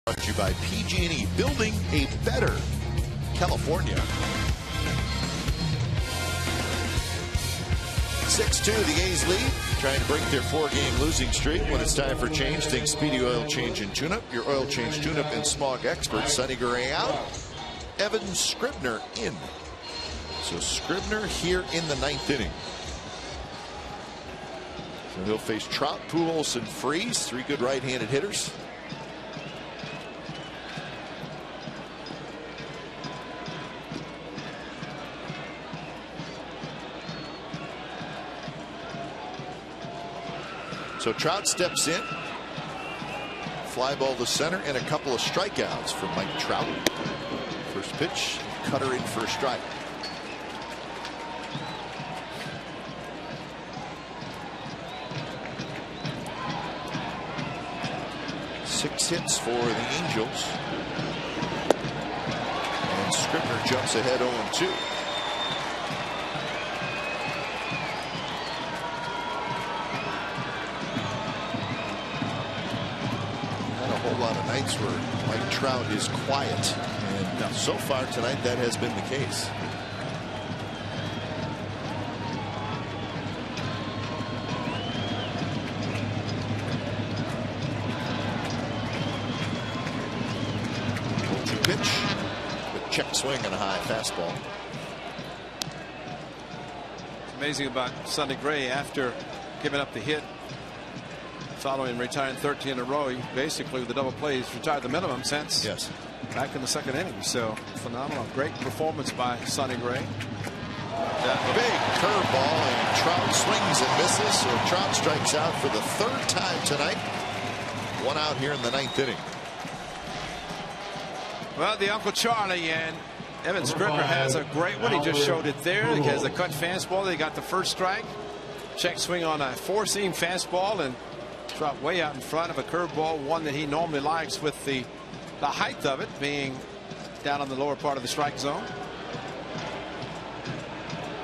Brought to you by PG&E, building a better California. 6-2, the A's lead, trying to break their 4-game losing streak. When it's time for change, think Speedy Oil Change and Tune-Up. Your oil change, tune-up, and smog expert. Sonny Gray out. Evan Scribner in. So Scribner here in the 9th inning. So he'll face Trout, Pujols, and Freese, 3 good right-handed hitters. So Trout steps in. Fly ball to center and a couple of strikeouts for Mike Trout. First pitch, cutter in for a strike. Six hits for the Angels. And Scribner jumps ahead 0-2. nights where Mike Trout is quiet, and so far tonight that has been the case. Pitch, with check swing and a high fastball. It's amazing about Sonny Gray. After giving up the hit following retiring 13 in a row, he basically with the double play he's retired the minimum since back in the second inning. So phenomenal, great performance by Sonny Gray. Big curveball, and Trout swings and misses. So Trout strikes out for the third time tonight. One out here in the ninth inning. Well, the Uncle Charlie, and Evan Scribner has a great one. He just showed it there. He has a cut fastball. They got the first strike. Check swing on a four-seam fastball, and Trout way out in front of a curveball, one that he normally likes, with the height of it being down on the lower part of the strike zone.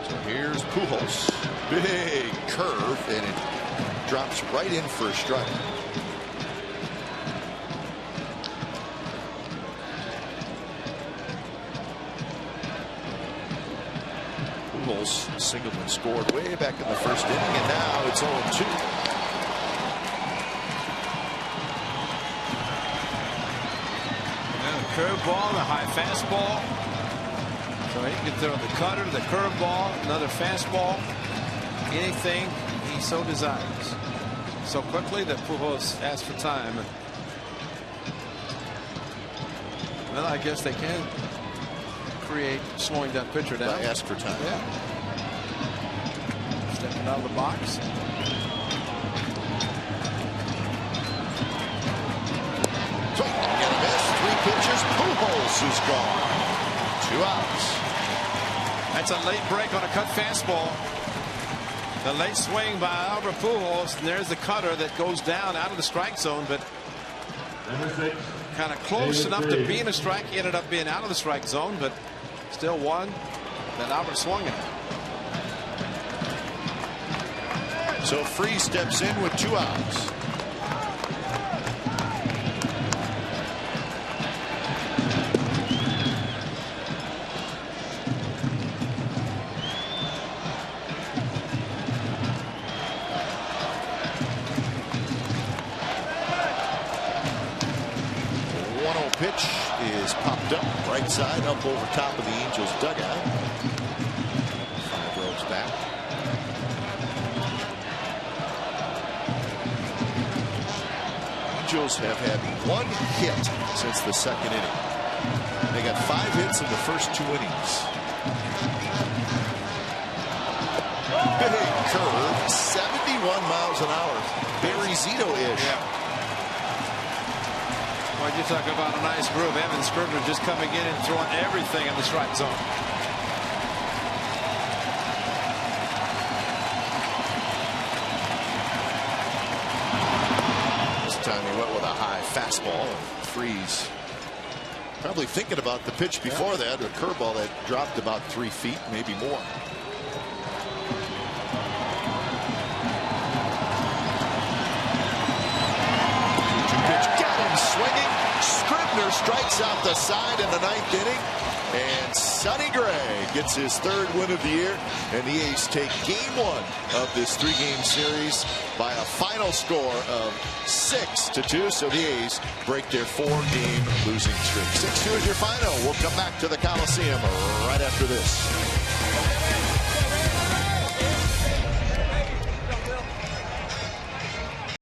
So here's Pujols. Big curve, and it drops right in for a strike. Singled and scored way back in the first inning, and now it's 0-2. And a curveball, a high fastball. So he can throw the cutter, the curveball, another fastball, anything he so desires. So quickly that Pujols asks for time. Well, I guess they can create slowing that pitcher down. I ask for time. Yeah. Stepping out of the box. Swing and a miss. 3 pitches. Pujols is gone. 2 outs. That's a late break on a cut fastball. The late swing by Albert Pujols, and there's the cutter that goes down out of the strike zone, but kind of close enough to being a strike. Ended up being out of the strike zone, but still one that Albert swung at. So Freese steps in with 2 outs. Pitch is popped up right side, up over top of the Angels dugout. 5 rows back. Angels have had 1 hit since the second inning. They got 5 hits in the first 2 innings. Big curve, 71 miles an hour. Barry Zito-ish. Yeah. Well, you talk about a nice groove. Evan Scribner just coming in and throwing everything in the strike zone. This time he went with a high fastball, and Freese probably thinking about the pitch before that, a curveball that dropped about 3 feet, maybe more. Swinging, Scribner strikes out the side in the 9th inning, and Sonny Gray gets his 3rd win of the year, and the A's take game 1 of this 3-game series by a final score of 6-2. So the A's break their 4-game losing streak. 6-2 is your final. We'll come back to the Coliseum right after this.